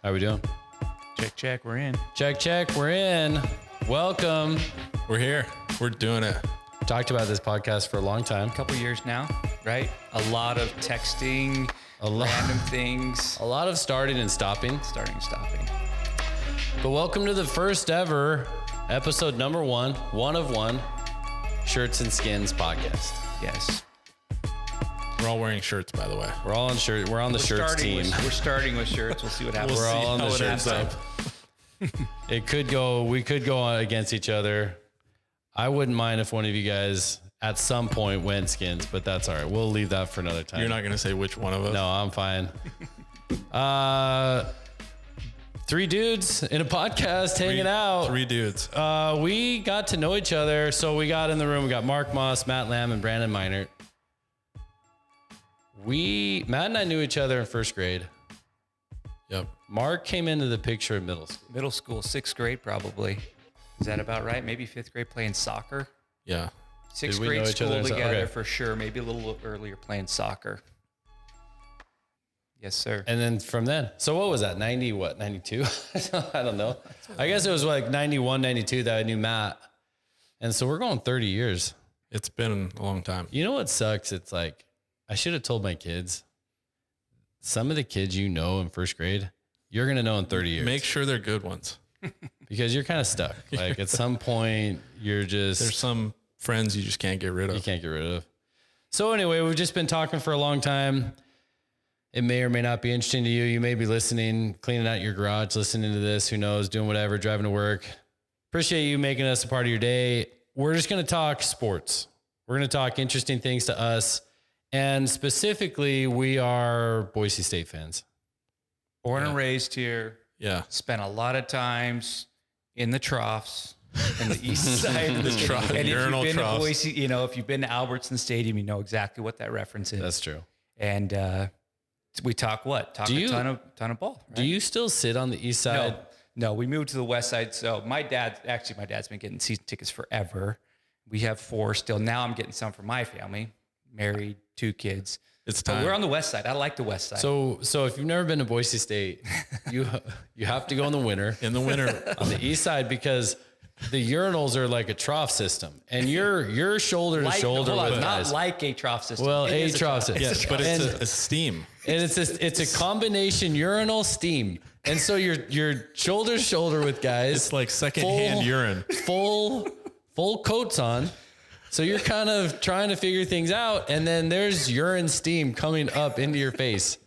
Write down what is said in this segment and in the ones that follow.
How we doing? Check, check, we're in. Check, check, we're in. Welcome. We're here. We're doing it. Talked about this podcast for a long time. A couple years now, right? A lot of texting, random things. A lot of starting and stopping. Starting, stopping. But welcome to the first ever episode number one of one, Shirts and Skins podcast. Yes. We're all wearing shirts, by the way. We're all on shirt. We're on the shirts team. We're starting with shirts. We'll see what happens. We're all on the shirts up. We could go against each other. I wouldn't mind if one of you guys at some point went skins, but that's all right. We'll leave that for another time. You're not going to say which one of us? No, I'm fine. Three dudes in a podcast hanging out. Three dudes. We got to know each other. So we got in the room. We got Mark Moss, Matt Lamb, and Brandon Meinert. Matt and I knew each other in first grade. Yep. Mark came into the picture in middle school. Middle school, sixth grade probably. Is that about right? Maybe fifth grade playing soccer. Yeah. Sixth Did we know grade each school other? together Okay. for sure. Maybe a little earlier playing soccer. Yes, sir. And then from then, so what was that? 92? I don't know. I guess it was like 91, 92 that I knew Matt. And so we're going 30 years. It's been a long time. You know what sucks? It's like, I should have told my kids, some of the kids you know in first grade, you're going to know in 30 years. Make sure they're good ones. Because you're kind of stuck. Like at some point, There's some friends you just can't get rid of. you can't get rid of. So anyway, we've just been talking for a long time. It may or may not be interesting to you. You may be listening, cleaning out your garage, listening to this, who knows, doing whatever, driving to work. Appreciate you making us a part of your day. We're just going to talk sports. We're going to talk interesting things to us. And specifically, we are Boise State fans. Born and raised here. Yeah. Spent a lot of times in the Troughs and the east side of the Trough, And if urinal you've been troughs. to Boise, if you've been to Albertson Stadium, you know exactly what that reference is. That's true. And we talk what? Talk a ton of ball. Right? Do you still sit on the east side? No, we moved to the west side. So my dad's been getting season tickets forever. We have 4 still. Now I'm getting some for my family. Married, 2 kids. It's But time. we're on the west side. I like the west side. So if you've never been to Boise State, you have to go in the winter In the winter. on the east side because the urinals are like a trough system, and you're shoulder to shoulder with guys. not like a trough system. Well, It a is trough system. Yes, but it's a steam. And it's a combination urinal steam, and so you're shoulder to shoulder with guys. It's like secondhand urine. Full coats on. So you're kind of trying to figure things out, and then there's urine steam coming up into your face,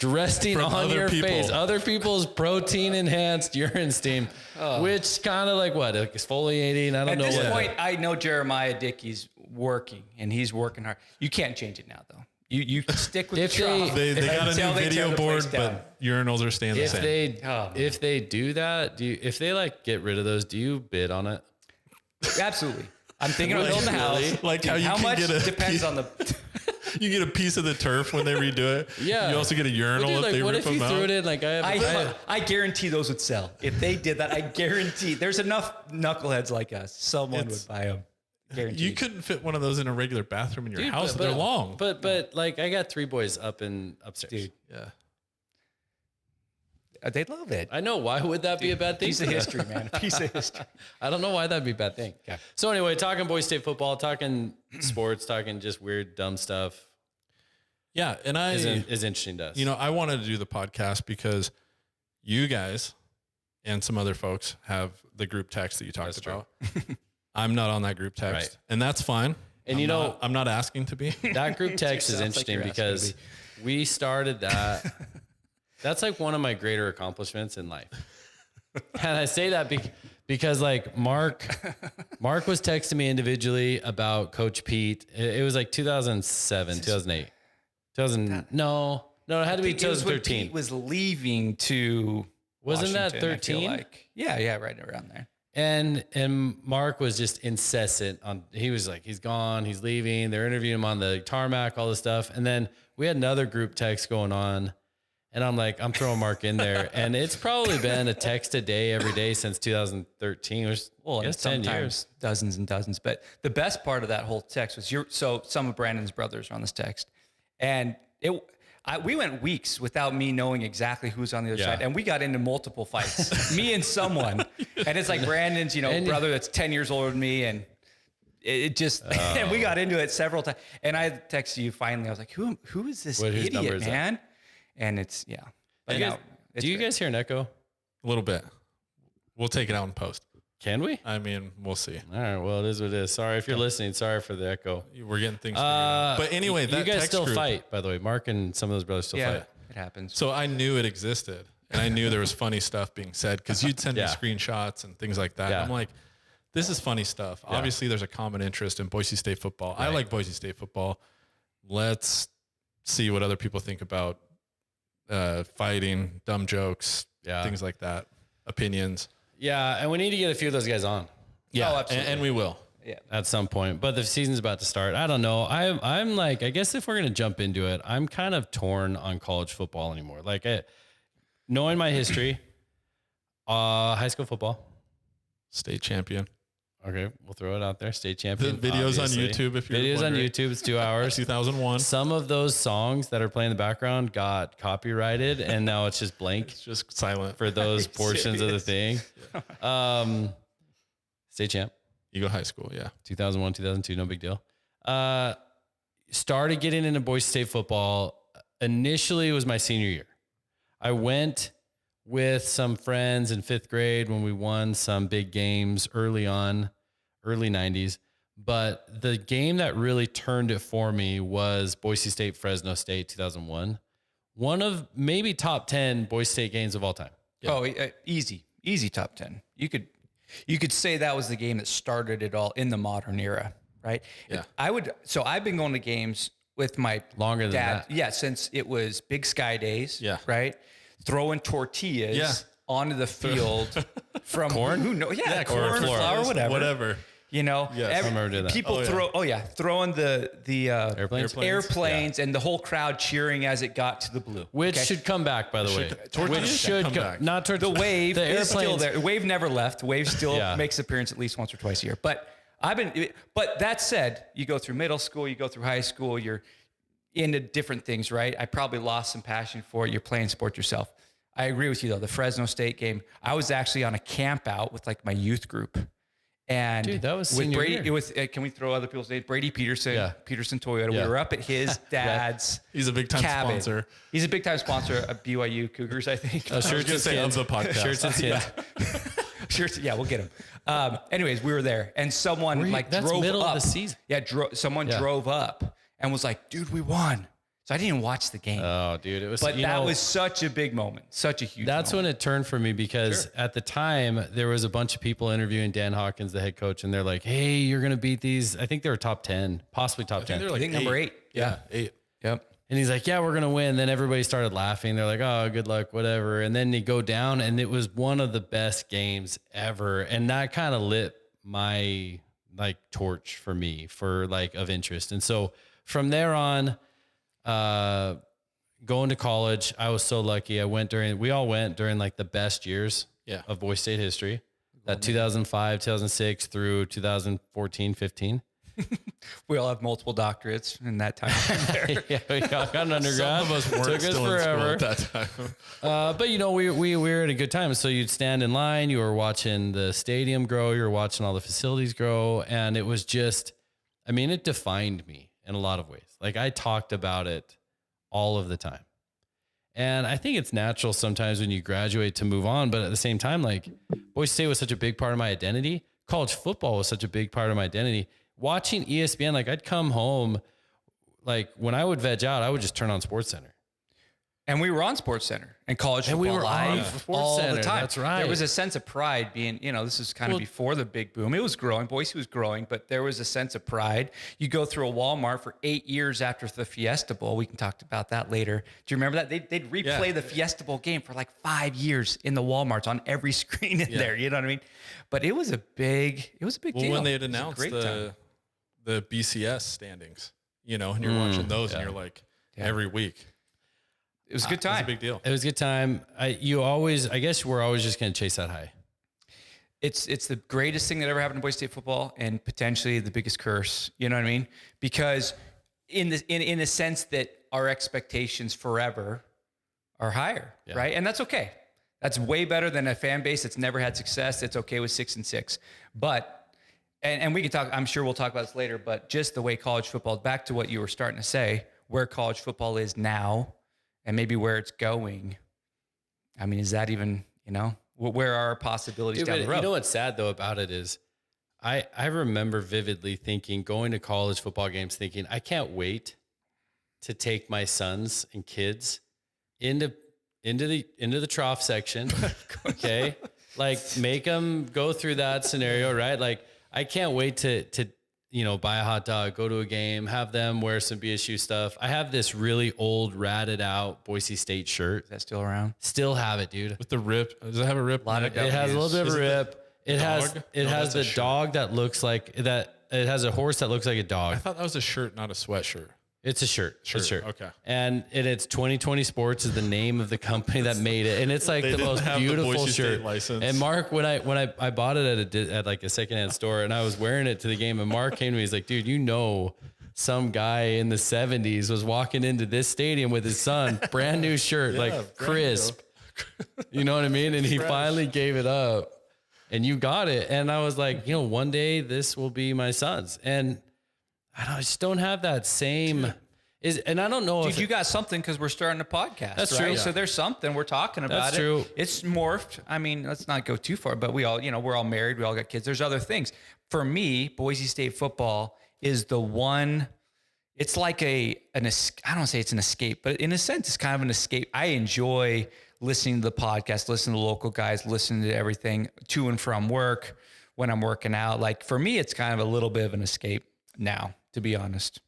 resting From on other your people. face. Other people's protein-enhanced urine steam, which kind of like what, exfoliating? I don't At know. this what. point, I know Jeremiah Dickey's working, and he's working hard. You can't change it now, though. You stick with If the trough. They got a until new they tear video the board, place down. but urinals are staying the same. If they do that, if they like get rid of those, do you bid on it? Absolutely. I'm thinking of building a house. Like how you how can much get a depends piece- on the. You get a piece of the turf when they redo it. Yeah. You also get a urinal Well, dude, if like, they what rip if you them threw out. it in? Like I guarantee those would sell. If they did that, I guarantee there's enough knuckleheads like us. Someone would buy them. Guaranteed. You couldn't fit one of those in a regular bathroom in your house. They're long. But like I got 3 boys up and upstairs. Dude. Yeah. They'd love it. I know. Why would that be a bad thing? Piece of history, man. A piece of history. I don't know why that'd be a bad thing. Okay. So anyway, talking Boise State football, talking sports, talking just weird, dumb stuff Yeah. And is interesting to us. I wanted to do the podcast because you guys and some other folks have the group text that you talked about. I'm not on that group text, Right. and that's fine. And I'm not asking to be. that group text is Sounds like interesting you're asking because we started that. That's like one of my greater accomplishments in life. And I say that because like Mark was texting me individually about Coach Pete. It was like 2007, 2008. No, it had to be It was when 2013. Pete was leaving to Wasn't that Washington, I feel 13? like. Yeah, right around there. And Mark was just incessant on, he was like, he's gone, he's leaving. They're interviewing him on the tarmac, all this stuff. And then we had another group text going on. And I'm like, I'm throwing Mark in there. And it's probably been a text a day every day since 2013. Well, Yes, and 10 sometimes years. dozens and dozens. But the best part of that whole text was so some of Brandon's brothers are on this text. And we went weeks without me knowing exactly who's on the other Yeah. side. And we got into multiple fights, me and someone. And it's like Brandon's, brother that's 10 years older than me. And it just, and we got into it several times. And I texted you finally. I was like, who is this Whose number idiot, is that? man? And it's, yeah. But now, Do you guys hear an echo? A little bit. We'll take it out in post. Can we? I mean, we'll see. All right. Well, it is what it is. Sorry if you're listening. Sorry for the echo. We're getting things figured out. But anyway, that you guys text still group, fight, by the way. Mark and some of those brothers still yeah, fight. it happens. So I knew it existed, and I knew there was funny stuff being said because you'd send Yeah. me screenshots and things like that. Yeah. I'm like, this is funny stuff. Yeah. Obviously, there's a common interest in Boise State football. I like Boise State football. Let's see what other people think about fighting, dumb jokes, Yeah. things like that, opinions. Yeah, and we need to get a few of those guys on Oh, absolutely. and we will. Yeah. at some point. But the season's about to start. I don't know. I'm like, I guess if we're gonna jump into it, I'm kind of torn on college football anymore. Like, knowing my history, high school football. State champion. Okay, we'll throw it out there. State The champion. videos obviously. on YouTube. If you're Videos on wondering. YouTube. It's 2 hours. 2001. Some of those songs that are playing in the background got copyrighted, and now it's just blank It's just silent. for those portions of the thing. State champ, You go high school, yeah. 2001, 2002, no big deal. Started getting into Boise State football. Initially, it was my senior year. I went with some friends in 5th grade when we won some big games early on, early 90s. But the game that really turned it for me was Boise State, Fresno State, 2001. One of maybe top 10 Boise State games of all time. Oh, easy top 10. You could say that was the game that started it all in the modern era, right? Yeah. I've been going to games with my Longer than dad. that. Yeah, since it was Big Sky Days. Yeah. Right. Throwing tortillas Yeah. onto the field from Corn? Who knows? Yeah, corn, corn, flour, whatever. Whatever. You know, Yes. I remember doing that. People throwing the Airplanes? airplanes and the whole crowd cheering as it got to the blue. Which Okay? should come back, by the way. tortillas Which should should come come back. Not The wave The is still airplanes. there. The wave never left. Wave still Yeah. makes appearance at least once or twice a year. But that said, you go through middle school, you go through high school, you're into different things, right? I probably lost some passion for it. You're playing sport yourself. I agree with you though. The Fresno State game, I was actually on a camp out with like my youth group. And Dude, that was with senior Brady, year. it was, can we throw other people's names? Brady Peterson, Yeah. Peterson Toyota. Yeah. We were up at his dad's He's a big time cabin. sponsor. He's a big time sponsor of BYU Cougars, I think. I was going to say of the podcast. Shirts and skins. Shirts, yeah, we'll get him. Anyways, we were there, and someone Were you- like that's drove middle up. of the season. Yeah, someone Yeah. drove up and was like, "Dude, we won." So I didn't even watch the game, Oh, dude. It was, but you that know, was such a big moment, such a huge. That's moment. when it turned for me because at the time there was a bunch of people interviewing Dan Hawkins, the head coach, and they're like, "Hey, you're going to beat these." I think they were top 10, possibly top 10. They're I like think number 8. Yeah, 8. Yep. And he's like, "Yeah, we're going to win." Then everybody started laughing. They're like, "Oh, good luck, whatever." And then they go down, and it was one of the best games ever. And that kind of lit my like torch for me for like of interest. And so from there on, going to college, I was so lucky. We all went during like the best years Yeah. of Boise State history. That 2005, 2006 through 2014, 15. We all have multiple doctorates in that time. There. Yeah, we all got an undergrad. Some of us weren't Took us still in school forever. at that time. But you know, we were at a good time. So you'd stand in line, you were watching the stadium grow, you were watching all the facilities grow. And it was just, I mean, it defined me in a lot of ways. Like I talked about it all of the time. And I think it's natural sometimes when you graduate to move on. But at the same time, like Boise State was such a big part of my identity. College football was such a big part of my identity. Watching ESPN, like I'd come home, like when I would veg out, I would just turn on SportsCenter. And we were on SportsCenter and college And football we were on live all the SportsCenter, time. that's right. There was a sense of pride being, this is kind of before the big boom. It was growing. Boise was growing, but there was a sense of pride. You go through a Walmart for 8 years after the Fiesta Bowl. We can talk about that later. Do you remember that? They'd replay the Fiesta Bowl game for like 5 years in the Walmarts on every screen in there. You know what I mean? But it was a big deal. When they had It was a announced great time. the BCS standings, and you're watching those and you're like every week. It was a good It's time. a big deal. It was a good time. I guess we're always just going to chase that high. It's the greatest thing that ever happened to Boise State football and potentially the biggest curse. You know what I mean? Because in the sense that our expectations forever are higher, right? And that's okay. That's way better than a fan base that's never had success. It's okay with 6-6. But, and we can talk, I'm sure we'll talk about this later, but just the way college football, back to what you were starting to say, where college football is now and maybe where it's going. I mean, is that even, where are our possibilities down the road? You know what's sad though about it is I remember vividly going to college football games thinking, I can't wait to take my sons and kids into the trough section. Okay. Like make them go through that scenario, right? Like I can't wait to buy a hot dog, go to a game, have them wear some BSU stuff. I have this really old ratted out Boise State shirt. Is that still around? Still have it, dude. With the rip. Does it have a rip? It has a little bit of a rip. It has the dog that looks like that. It has a horse that looks like a dog. I thought that was a shirt, not a sweatshirt. It's a shirt. It's a shirt. Okay. And it's 2020 Sports is the name of the company that made it. And it's like the most beautiful shirt. License. And Mark, when I bought it at like a secondhand store and I was wearing it to the game and Mark came to me, he's like, dude, some guy in the 70s was walking into this stadium with his son, brand new shirt, like crisp. You know what I mean? And he finally gave it up and you got it. And I was like, one day this will be my son's. And I just don't have that same and I don't know if you got something because we're starting a podcast. That's right? true. So there's something we're talking about. That's true. It's morphed. I mean, let's not go too far, but we all, we're all married. We all got kids. There's other things. For me, Boise State football is the one. It's like I don't say it's an escape, but in a sense, it's kind of an escape. I enjoy listening to the podcast, listening to the local guys, listening to everything to and from work when I'm working out. Like for me, it's kind of a little bit of an escape now, to be honest.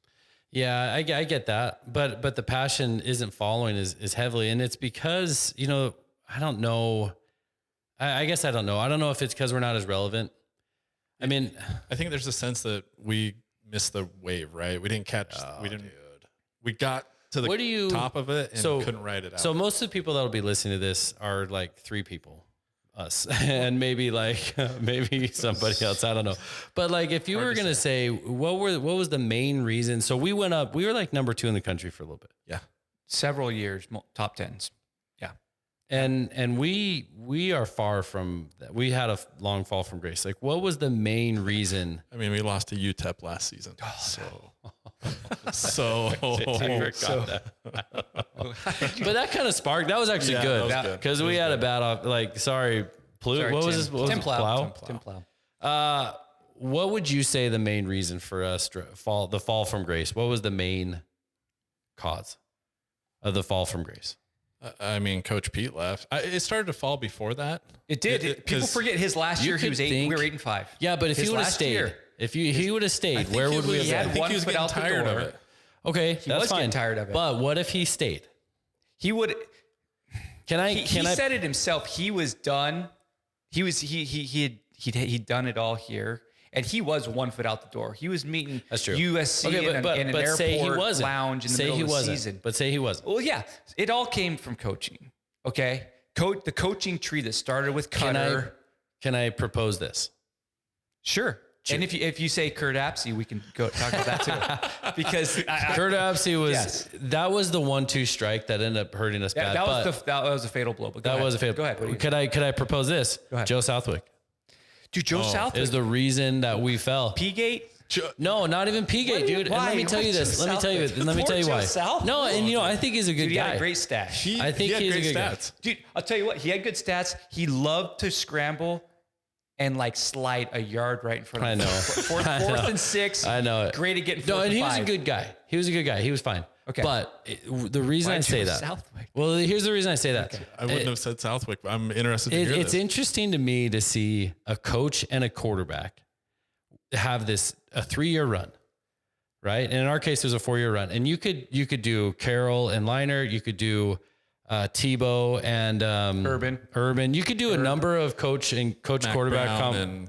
Yeah, I get that. But the passion isn't following as heavily. And it's because, I don't know. I guess I don't know. I don't know if it's because we're not as relevant. I mean, I think there's a sense that we missed the wave, right? We didn't catch, we got to the top of it and couldn't ride it out. So most of the people that'll be listening to this are like 3 people. Us and maybe maybe somebody else. I don't know. But like, if you were going to say, what was the main reason? So we went up, we were like number 2 in the country for a little bit. Yeah. Several years, top 10s. Yeah. And we are far from that. We had a long fall from grace. Like what was the main reason? I mean, we lost to UTEP last season. But that kind of sparked. That was actually good because we had a bad off. Like, sorry, What was this? Tim Plow. What would you say the main reason for us the fall from grace? What was the main cause of the fall from grace? I mean, Coach Pete left. It started to fall before that. It did. People forget his last year. He was 8. We were 8-5. Yeah, but if he would have stayed, he would have stayed, where would we have been? He had one foot out the door. Okay, that's fine. Tired of it. But what if he stayed? He would. He I said it himself. He was done. He'd done it all here, and he was 1 foot out the door. He was meeting USC in an airport lounge in the middle of the season. But say he wasn't. Well, yeah, it all came from coaching. Okay, the coaching tree that started with Cutter. Can I propose this? Sure. And if you say Kurt Apsey, we can go talk about that too. Because Kurt Apsey that was the 1-2 strike that ended up hurting us bad. That was a fatal blow. But that was a fatal. Go ahead. Could I propose this? Go ahead. Joe Southwick. Dude, Joe Southwick is the reason that we fell. P-Gate? No, not even P-Gate, dude. Why? And let me tell you this. Let me tell you why. No, and I think he's a good guy. He had a great stash. I think he's a good guy. Dude, I'll tell you what. He had good stats. He loved to scramble and like slide a yard right in front of him. Fourth and 6. I know it. Great at getting 4th and and he 5. was a good guy. He was a good guy. He was fine. Okay. But the reason I say that. Southwick? Well, here's the reason I say that. Okay. I wouldn't have said Southwick, but I'm interested to hear this. It's interesting to me to see a coach and a quarterback have a 3-year run, right? And in our case, it was a 4-year run. And you could do Carroll and Leinart. You could do Tebow and Urban. You could do a number of coach quarterback and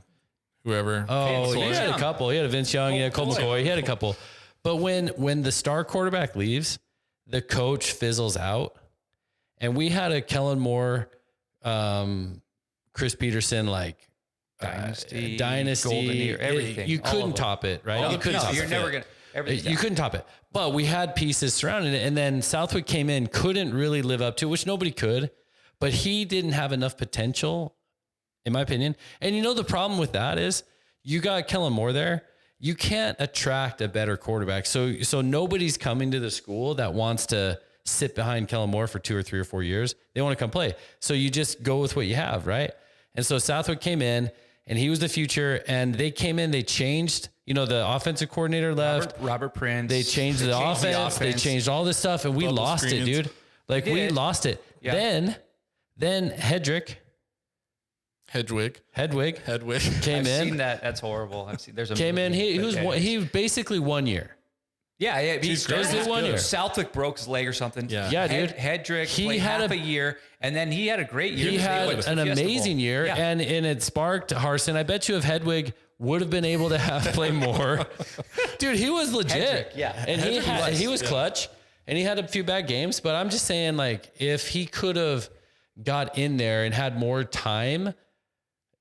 whoever. Oh, he had a couple. He had a Vince Young. He had Colt McCoy. He had a couple. But when the star quarterback leaves, the coach fizzles out. And we had a Kellen Moore, Chris Peterson, like Dynasty, Golden Year, everything. You couldn't top it, right? You couldn't top it. You're never going to. Everything's You down. couldn't top it. But we had pieces surrounding it. And then Southwick came in, couldn't really live up to it, which nobody could. But he didn't have enough potential, in my opinion. And the problem with that is you got Kellen Moore there. You can't attract a better quarterback. So nobody's coming to the school that wants to sit behind Kellen Moore for 2 or 3 or 4 years. They want to come play. So you just go with what you have, right? And so Southwick came in, and he was the future. And they came in, they changed, the offensive coordinator left. Robert Prince. They changed the offense. They changed all this stuff, and we Bubble lost screens. it, dude. Like we lost it. Yeah. Then Hedwig Hedwig came I've in. seen that. That's horrible. There's a Came in. movie, He was basically 1 year. Yeah, he's great. He's 1 year. Southwick broke his leg or something. Yeah, dude. Hedrick He played had half a- a year, and then he had a great year. He They had went to an the Fiesta amazing Bowl. year, Yeah. and it sparked Harsin. I bet you if Hedwig would have been able to play more, dude, he was legit. Hedrick, yeah. And he was yeah. clutch, and he had a few bad games. But I'm just saying, like, if he could have got in there and had more time,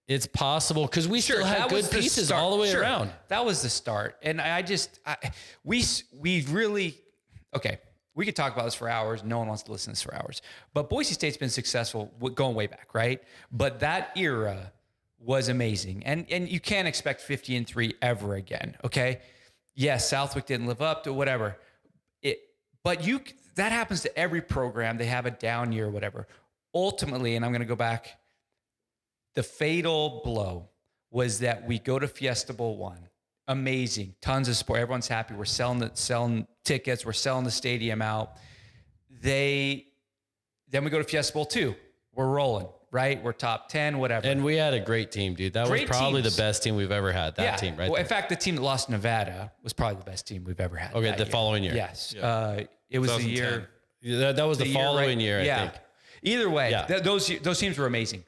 it's possible because we still had that good was the pieces start. all the way Sure, around. That was the start, and we really okay. We could talk about this for hours. No one wants to listen to this for hours. But Boise State's been successful going way back, right? But that era was amazing, and you can't expect 50-3 ever again. Okay, yes, Southwick didn't live up to whatever. But that happens to every program. They have a down year or whatever. Ultimately, and I'm going to go back. The fatal blow was that we go to Fiesta Bowl 1. Amazing. Tons of support. Everyone's happy. We're selling tickets. We're selling the stadium out. Then we go to Fiesta Bowl 2. We're rolling, right? We're top 10, whatever. And we had a great team, dude. That Great was probably teams. the best team we've ever had. That team, right? Well, there. in fact, the team that lost to Nevada was probably the best team we've ever had. Okay, that the year. following year. Yes. It was the 2010. year. Yeah, that was the year, following right? year, I think. Either way, Yeah. those teams were amazing.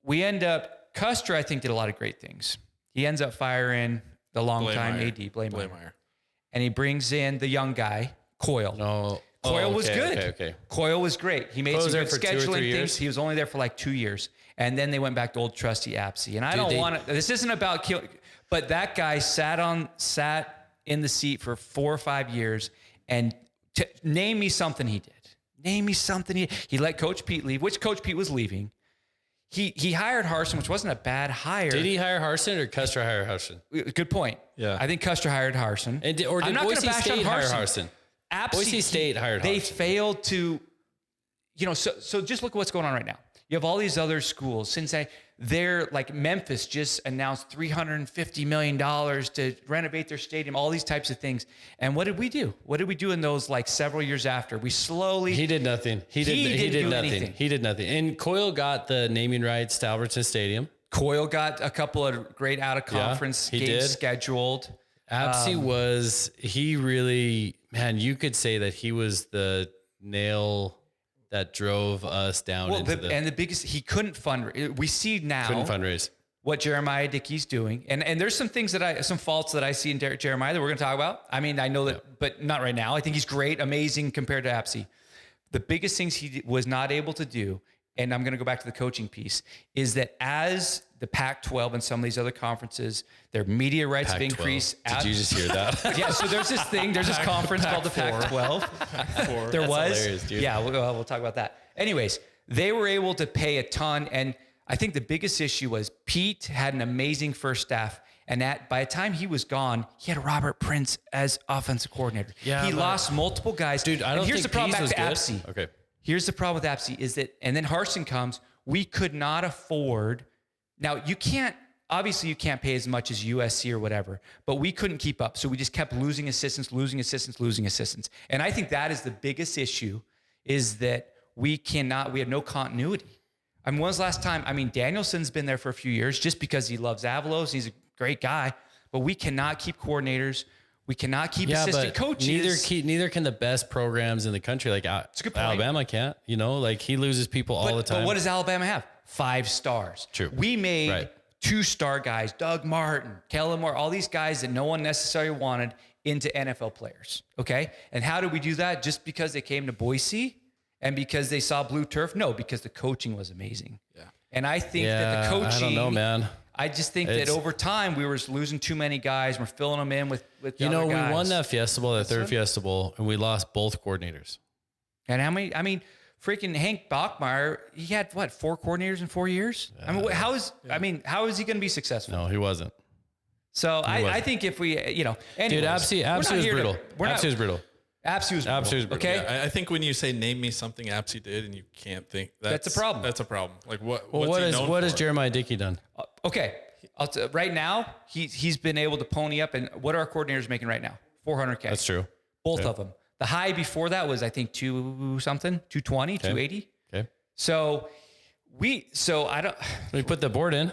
We end up, Custer, I think, did a lot of great things. He ends up firing the longtime AD, Blameyer. And he brings in the young guy, Coyle. No. Coyle was good. Okay. Coyle was great. He made Coyle some was there good for 2 or 3 scheduling years? things. He was only there for like 2 years. And then they went back to old trusty Apsey. And I don't want to, this isn't about but that guy sat in the seat for 4 or 5 years and name me something he did. Name me something he let Coach Pete leave, which Coach Pete was leaving. He hired Harsin, which wasn't a bad hire. Did he hire Harsin or Custer hire Harsin? Good point. Yeah. I think Custer hired Harsin. Or did I'm not gonna Boise bash on State hire Harsin. Harsin? Boise State hired They Harsin. failed to, so just look at what's going on right now. You have all these other schools. They're like Memphis just announced $350 million to renovate their stadium, all these types of things. And what did we do? What did we do in those like several years after? We slowly. He did nothing. He did do nothing. anything. He did nothing. And Coyle got the naming rights to Albertson Stadium. Coyle got a couple of great out of conference he games did. scheduled. Apsey he really, man, you could say that he was the nail that drove us down into And the biggest, he couldn't fundraise. We see now. couldn't fundraise. What Jeremiah Dickey's doing. And there's some things some faults that I see in Jeremiah that we're going to talk about. I mean, I know that, but not right now. I think he's great, amazing compared to Apsey. The biggest things he was not able to do, and I'm going to go back to the coaching piece, is that as the Pac-12 and some of these other conferences, their media rights have increased. Did you just hear that? Yeah, so there's this conference called the Pac-12. There was. Hilarious, dude. Yeah, we'll talk about that. Anyways, they were able to pay a ton, and I think the biggest issue was Pete had an amazing first staff, and by the time he was gone, he had Robert Prince as offensive coordinator. Yeah, he lost multiple guys. Dude, I don't and here's think the problem Pease back was to good. Apsey. Okay. Here's the problem with Apsey is that, and then Harsin comes, we could not afford. Now, you can't pay as much as USC or whatever, but we couldn't keep up. So we just kept losing assistants. And I think that is the biggest issue is that we have no continuity. I mean, when was the last time? I mean, Danielson's been there for a few years just because he loves Avalos. He's a great guy, but we cannot keep coordinators. We cannot keep assistant coaches. Neither can the best programs in the country. Like a good point. Alabama can't. Like he loses people all the time. But what does Alabama have? 5 stars. True. We made Right. 2-star guys, Doug Martin, Kellen Moore, all these guys that no one necessarily wanted into NFL players. Okay. And how did we do that? Just because they came to Boise and because they saw blue turf? No, because the coaching was amazing. Yeah. And I think that the coaching, I don't know, man. I just think that over time we were losing too many guys. We're filling them in with you know, other guys. we won that Fiesta Bowl, that third Fiesta Bowl, and we lost both coordinators. And how many? I mean, freaking Hank Bachmeier, he had what, 4 coordinators in 4 years? I mean, how is he going to be successful? No, he wasn't. So I think if we, anyways, dude, Apsey was brutal. Apsey was brutal. Apsey was brutal. Okay. Yeah, I think when you say name me something Apsey did and you can't think, that's a problem. That's a problem. Like what has Jeremiah Dickey done? Okay. Right now he's been able to pony up, and what are our coordinators making right now? $400K. That's true. Both of them. The high before that was, I think, 220, 280. Okay. So I don't. We put the board in.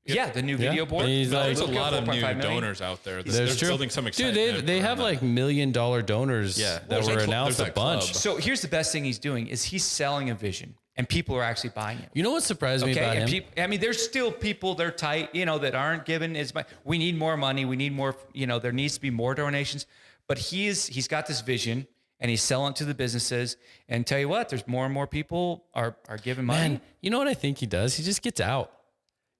Yeah, the new video board. There's a lot of new donors out there. There's building some excitement. Dude, they have like $1 million donors that were announced a bunch. So here's the best thing he's doing is he's selling a vision, and people are actually buying it. You know what surprised me about him? I mean, there's still people, they're tight, that aren't given as much. We need more money. We need more, there needs to be more donations. But he's got this vision, and he's selling it to the businesses. And tell you what, there's more and more people are giving money. Man, you know what I think he does? He just gets out.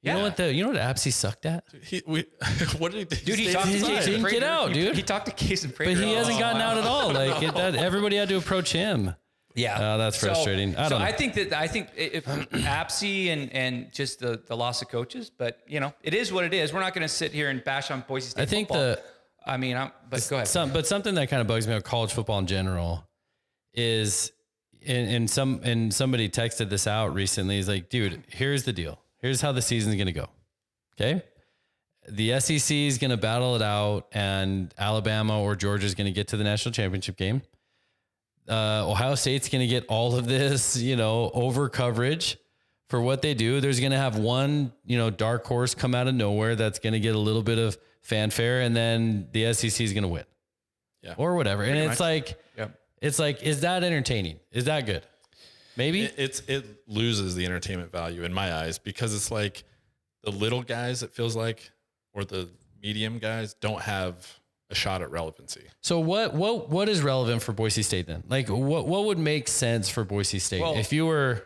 You know what Apsey sucked at? What did he do? Dude, he didn't get out, dude. He talked to Case and Prater. But he hasn't gotten out at all. Like everybody had to approach him. Yeah, that's frustrating. I don't know. I think if Apsey and just the loss of coaches, but it is what it is. We're not going to sit here and bash on Boise State football. But go ahead. But something that kind of bugs me about college football in general is, and somebody texted this out recently. He's like, dude, here's the deal. Here's how the season's going to go. Okay. The SEC is going to battle it out, and Alabama or Georgia is going to get to the national championship game. Ohio State's going to get all of this, over coverage for what they do. There's going to have one, dark horse come out of nowhere that's going to get a little bit of fanfare, and then the SEC is going to win. Yeah. Or whatever. Pretty much. It's like, is that entertaining? Is that good? Maybe it loses the entertainment value in my eyes, because it's like the little guys, it feels like, or the medium guys don't have a shot at relevancy. So what is relevant for Boise State then? Like what would make sense for Boise State if you were?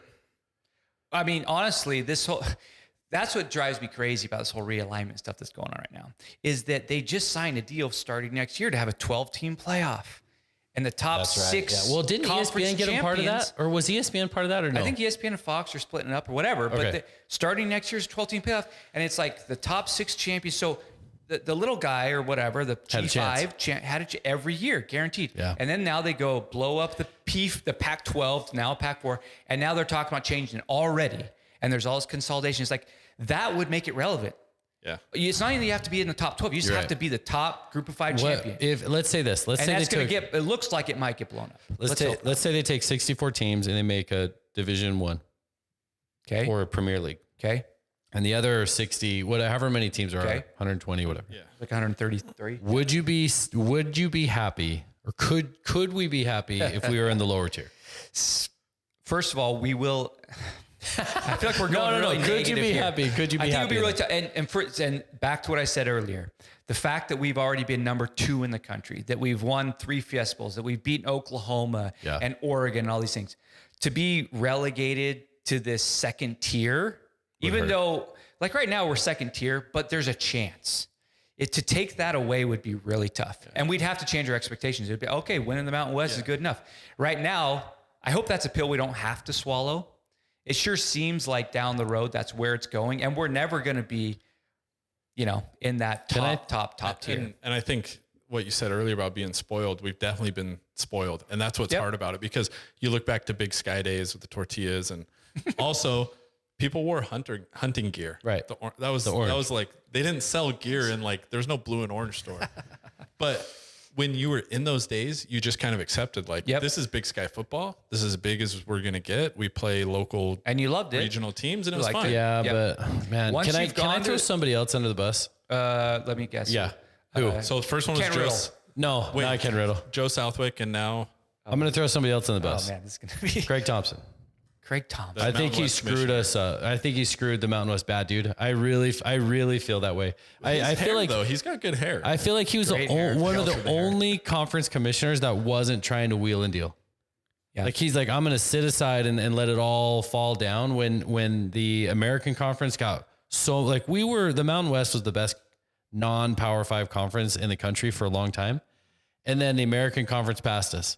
I mean, honestly, that's what drives me crazy about this whole realignment stuff that's going on right now, is that they just signed a deal starting next year to have a 12-team playoff. And the top 6. Yeah. Well, didn't ESPN get a part of that? Or was ESPN part of that or no? I think ESPN and Fox are splitting it up or whatever. Okay. But starting next year's 12-team playoff, and it's like the top 6 champions. So the little guy or whatever, the G5 had it every year, guaranteed. Yeah. And then now they go blow up the Pac-12, now Pac-4, and now they're talking about changing it already. And there's all this consolidation. It's like, that would make it relevant. Yeah. It's not even that you have to be in the top 12. You just have to be the top group of 5 champion. Let's say this. Let's say that's going to get, it looks like it might get blown up. Let's say they take 64 teams and they make a Division 1. Okay. Or a Premier League. Okay. And the other 60, however many teams are, 120, whatever. Yeah. Like 133. Would you be happy, or could we be happy if we were in the lower tier? First of all, we will. I feel like we're going really negative. Could you be happy? Could you be happy? I think it would be really tough. And back to what I said earlier, the fact that we've already been number 2 in the country, that we've won 3 Fiesta Bowls, that we've beaten Oklahoma and Oregon and all these things, to be relegated to this second tier, even though like right now we're second tier, but there's a chance. To take that away would be really tough. Yeah. And we'd have to change our expectations. It'd be, okay, winning the Mountain West is good enough. Right now, I hope that's a pill we don't have to swallow. It sure seems like down the road, that's where it's going. And we're never going to be, in that top tier. And I think what you said earlier about being spoiled, we've definitely been spoiled. And that's what's hard about it, because you look back to Big Sky days with the tortillas, and also people wore hunting gear. Right. That was like, they didn't sell gear in there's no blue and orange store. But when you were in those days, you just kind of accepted this is Big Sky football. This is as big as we're going to get. We play local and you loved it. Regional teams, and it was fun. Yeah, but man, can I throw somebody else under the bus? Let me guess. Yeah. Who? So the first one was Joe. No, not Ken Riddle. Joe Southwick, and now I'm going to throw somebody else on the bus. Oh man, this is going to be Craig Thompson. I think he screwed us up. I think he screwed the Mountain West bad, dude. I really feel that way. I feel like, though, he's got good hair. I feel like he was one of the only conference commissioners that wasn't trying to wheel and deal. Yeah. Like he's like, I'm going to sit aside and let it all fall down when the American Conference got so like the Mountain West was the best non-Power 5 conference in the country for a long time. And then the American Conference passed us.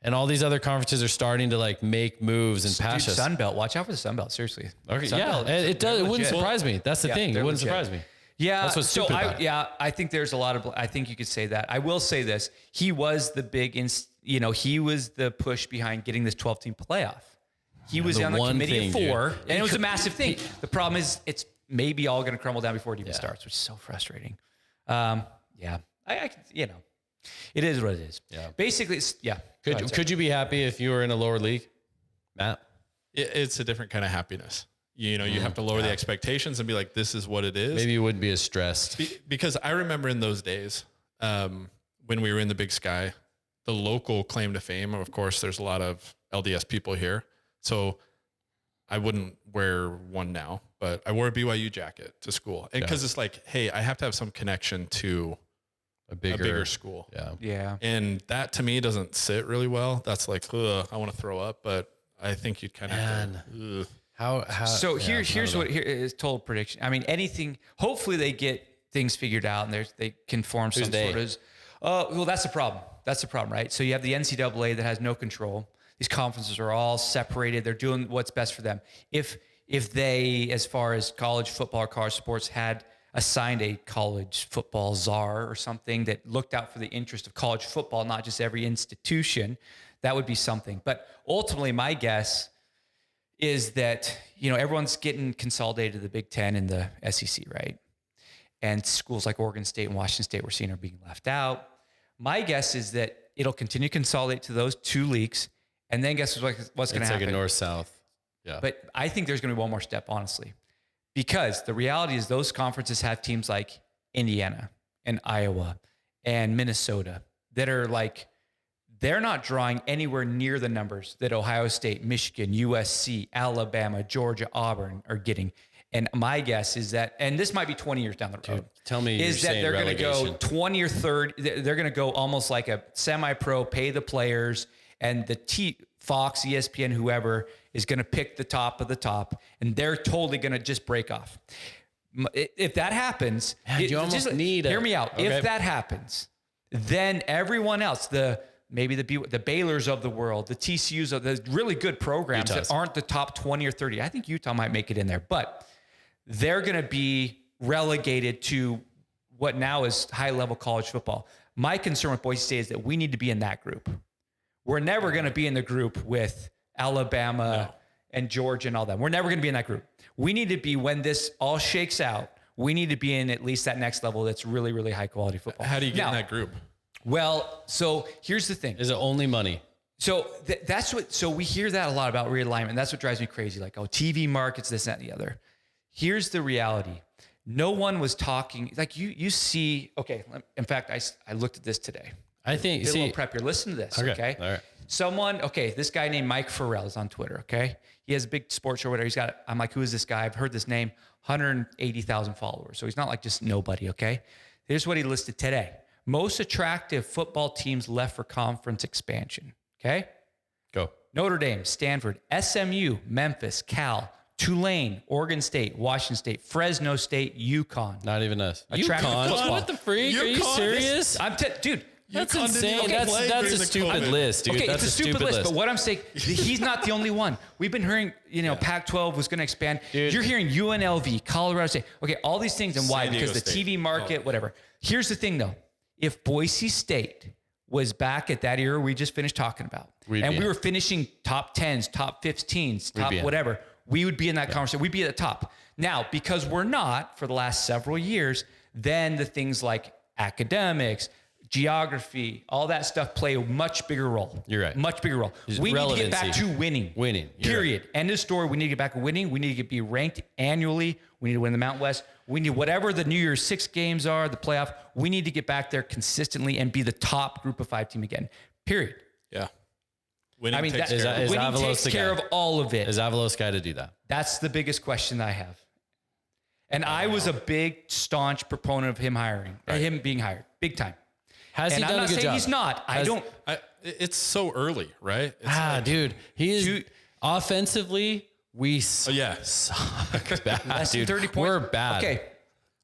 And all these other conferences are starting to like make moves and pass us. Sun Belt, watch out for the Sun Belt. Seriously. Okay, Sun yeah, Belt, it does. It wouldn't surprise me. That's the thing. It wouldn't surprise me. Yeah. That's what's stupid about it. I think there's a lot of, I think you could say that. I will say this. He was the he was the push behind getting this 12-team playoff. He was on the committee of 4, and it was a massive thing. The problem is it's maybe all going to crumble down before it even starts, which is so frustrating. I it is what it is. Yeah. Basically, Could you be happy if you were in a lower league, Matt? It's a different kind of happiness. You have to lower the expectations and be like, this is what it is. Maybe you wouldn't be as stressed. Because I remember in those days, when we were in the Big Sky, the local claim to fame, of course, there's a lot of LDS people here. So I wouldn't wear one now, but I wore a BYU jacket to school. And because it's like, hey, I have to have some connection to a bigger school. Yeah. Yeah. And that to me doesn't sit really well. That's like, I want to throw up, but I think you'd kind of have to, How so here's what here is total prediction. I mean, anything, hopefully they get things figured out and they can form some sort of, well, that's the problem. That's the problem, right? So you have the NCAA that has no control. These conferences are all separated. They're doing what's best for them. If they, as far as college football or college sports, had assigned a college football czar or something that looked out for the interest of college football, not just every institution, that would be something. But ultimately, my guess is that, everyone's getting consolidated to the Big Ten and the SEC, right? And schools like Oregon State and Washington State we're seeing are being left out. My guess is that it'll continue to consolidate to those 2 leagues. And then guess what's going to happen? It's like a north-south. Yeah. But I think there's going to be one more step, honestly. Because the reality is those conferences have teams like Indiana and Iowa and Minnesota that are like, they're not drawing anywhere near the numbers that Ohio State, Michigan, USC, Alabama, Georgia, Auburn are getting. And my guess is that, and this might be 20 years down the road. Dude, tell me is that they're going to go 20 or 30. They're going to go almost like a semi-pro, pay the players, and the Fox, ESPN, whoever is going to pick the top of the top, and they're totally going to just break off. If that happens, hear me out. Okay. If that happens, then everyone else, maybe the Baylors of the world, the TCUs of the really good programs that aren't the top 20 or 30. I think Utah might make it in there, but they're going to be relegated to what now is high-level college football. My concern with Boise State is that we need to be in that group. We're never going to be in the group with Alabama and Georgia and all that. We're never going to be in that group. We need to be, when this all shakes out, we need to be in at least that next level that's really, really high-quality football. How do you get in that group? Well, so here's the thing. Is it only money? So so we hear that a lot about realignment. That's what drives me crazy. Like, TV markets, this, that, and the other. Here's the reality. No one was talking, like you see, okay. In fact, I looked at this today. I think, did a little prep here. Listen to this, okay? All right. This guy named Mike Farrell is on Twitter, okay? He has a big sports show, whatever. I'm like, who is this guy? I've heard this name, 180,000 followers. So he's not like just nobody, okay? Here's what he listed today. Most attractive football teams left for conference expansion, okay? Go. Notre Dame, Stanford, SMU, Memphis, Cal, Tulane, Oregon State, Washington State, Fresno State, UConn. Not even us. UConn? What the freak? Are you serious? Dude. That's insane. That's a stupid list, dude. Okay, that's it's a stupid list. But what I'm saying, he's not the only one. We've been hearing, Pac-12 was going to expand. Dude. You're hearing UNLV, Colorado State. Okay, all these things, and why? Because the TV market, whatever. Here's the thing, though. If Boise State was back at that era we just finished talking about, we were finishing top 10s, top 15s, top whatever, we would be in that conversation. We'd be at the top. Now, because we're not for the last several years, then the things like academics, geography, all that stuff play a much bigger role. You're right. Much bigger role. We need to get back to winning. Period. Right. End of story. We need to get back to winning. We need to be ranked annually. We need to win the Mountain West. We need whatever the New Year's 6 games are, the playoff. We need to get back there consistently and be the top group of 5 team again. Period. Yeah. Winning takes care of all of it. Is Avalos guy to do that? That's the biggest question I have. And I was a big, staunch proponent of him being hired, big time. Has he done a good job? I'm not saying he's not. It's so early, right? Dude, he is offensively We Oh yeah. suck bad, Less than dude. 30 points. We're bad. Okay.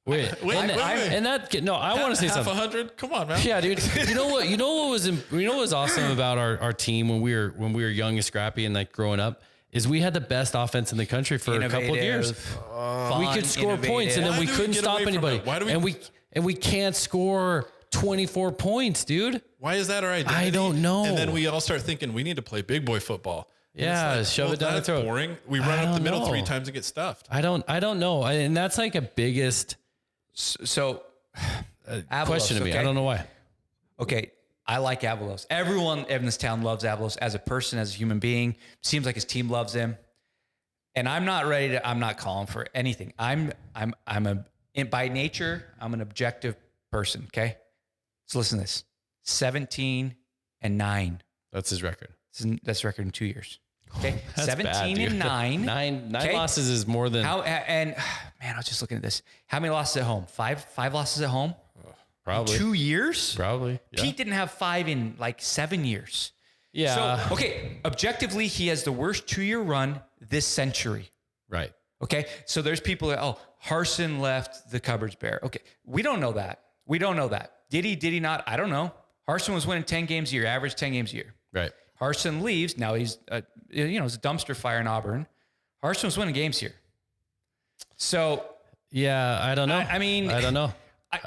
Wait. And that, no, I want to say half something. 100. Come on, man. Yeah, dude. You know what was awesome about our team when we were young and scrappy and like growing up is we had the best offense in the country for a couple of years. We could score points and then we couldn't stop anybody. Why do we? And we can't score 24 points, dude. Why is that our identity? I don't know. And then we all start thinking we need to play big boy football. And Yeah, it's shove it down the that's throat. boring. We run up the don't middle know. 3 times and get stuffed. I don't know. And that's like a biggest So, Avalos, question to me. okay? I don't know why. Okay, I like Avalos. Everyone in this town loves Avalos as a person, as a human being. Seems like his team loves him. And I'm not ready to. I'm not calling for anything. By nature, I'm an objective person. Okay, so listen to this: 17-9. That's his record. That's the record in 2 years. Okay, That's 17-9. Nine Okay? losses is more than Man, I was just looking at this. How many losses at home? Five losses at home. probably 2 years. probably. Yeah. Pete didn't have 5 in like 7 years. Yeah. So, okay, objectively, he has the worst 2-year run this century. Right. Okay. So there's people that, Harsin left the cupboards bare. Okay. We don't know that. Did he not? I don't know. Harsin was winning 10 games a year, average 10 games a year. Right. Harsin leaves. Now he's, it's a dumpster fire in Auburn. Harsin was winning games here. So, Yeah. I don't know. I mean, I don't know. I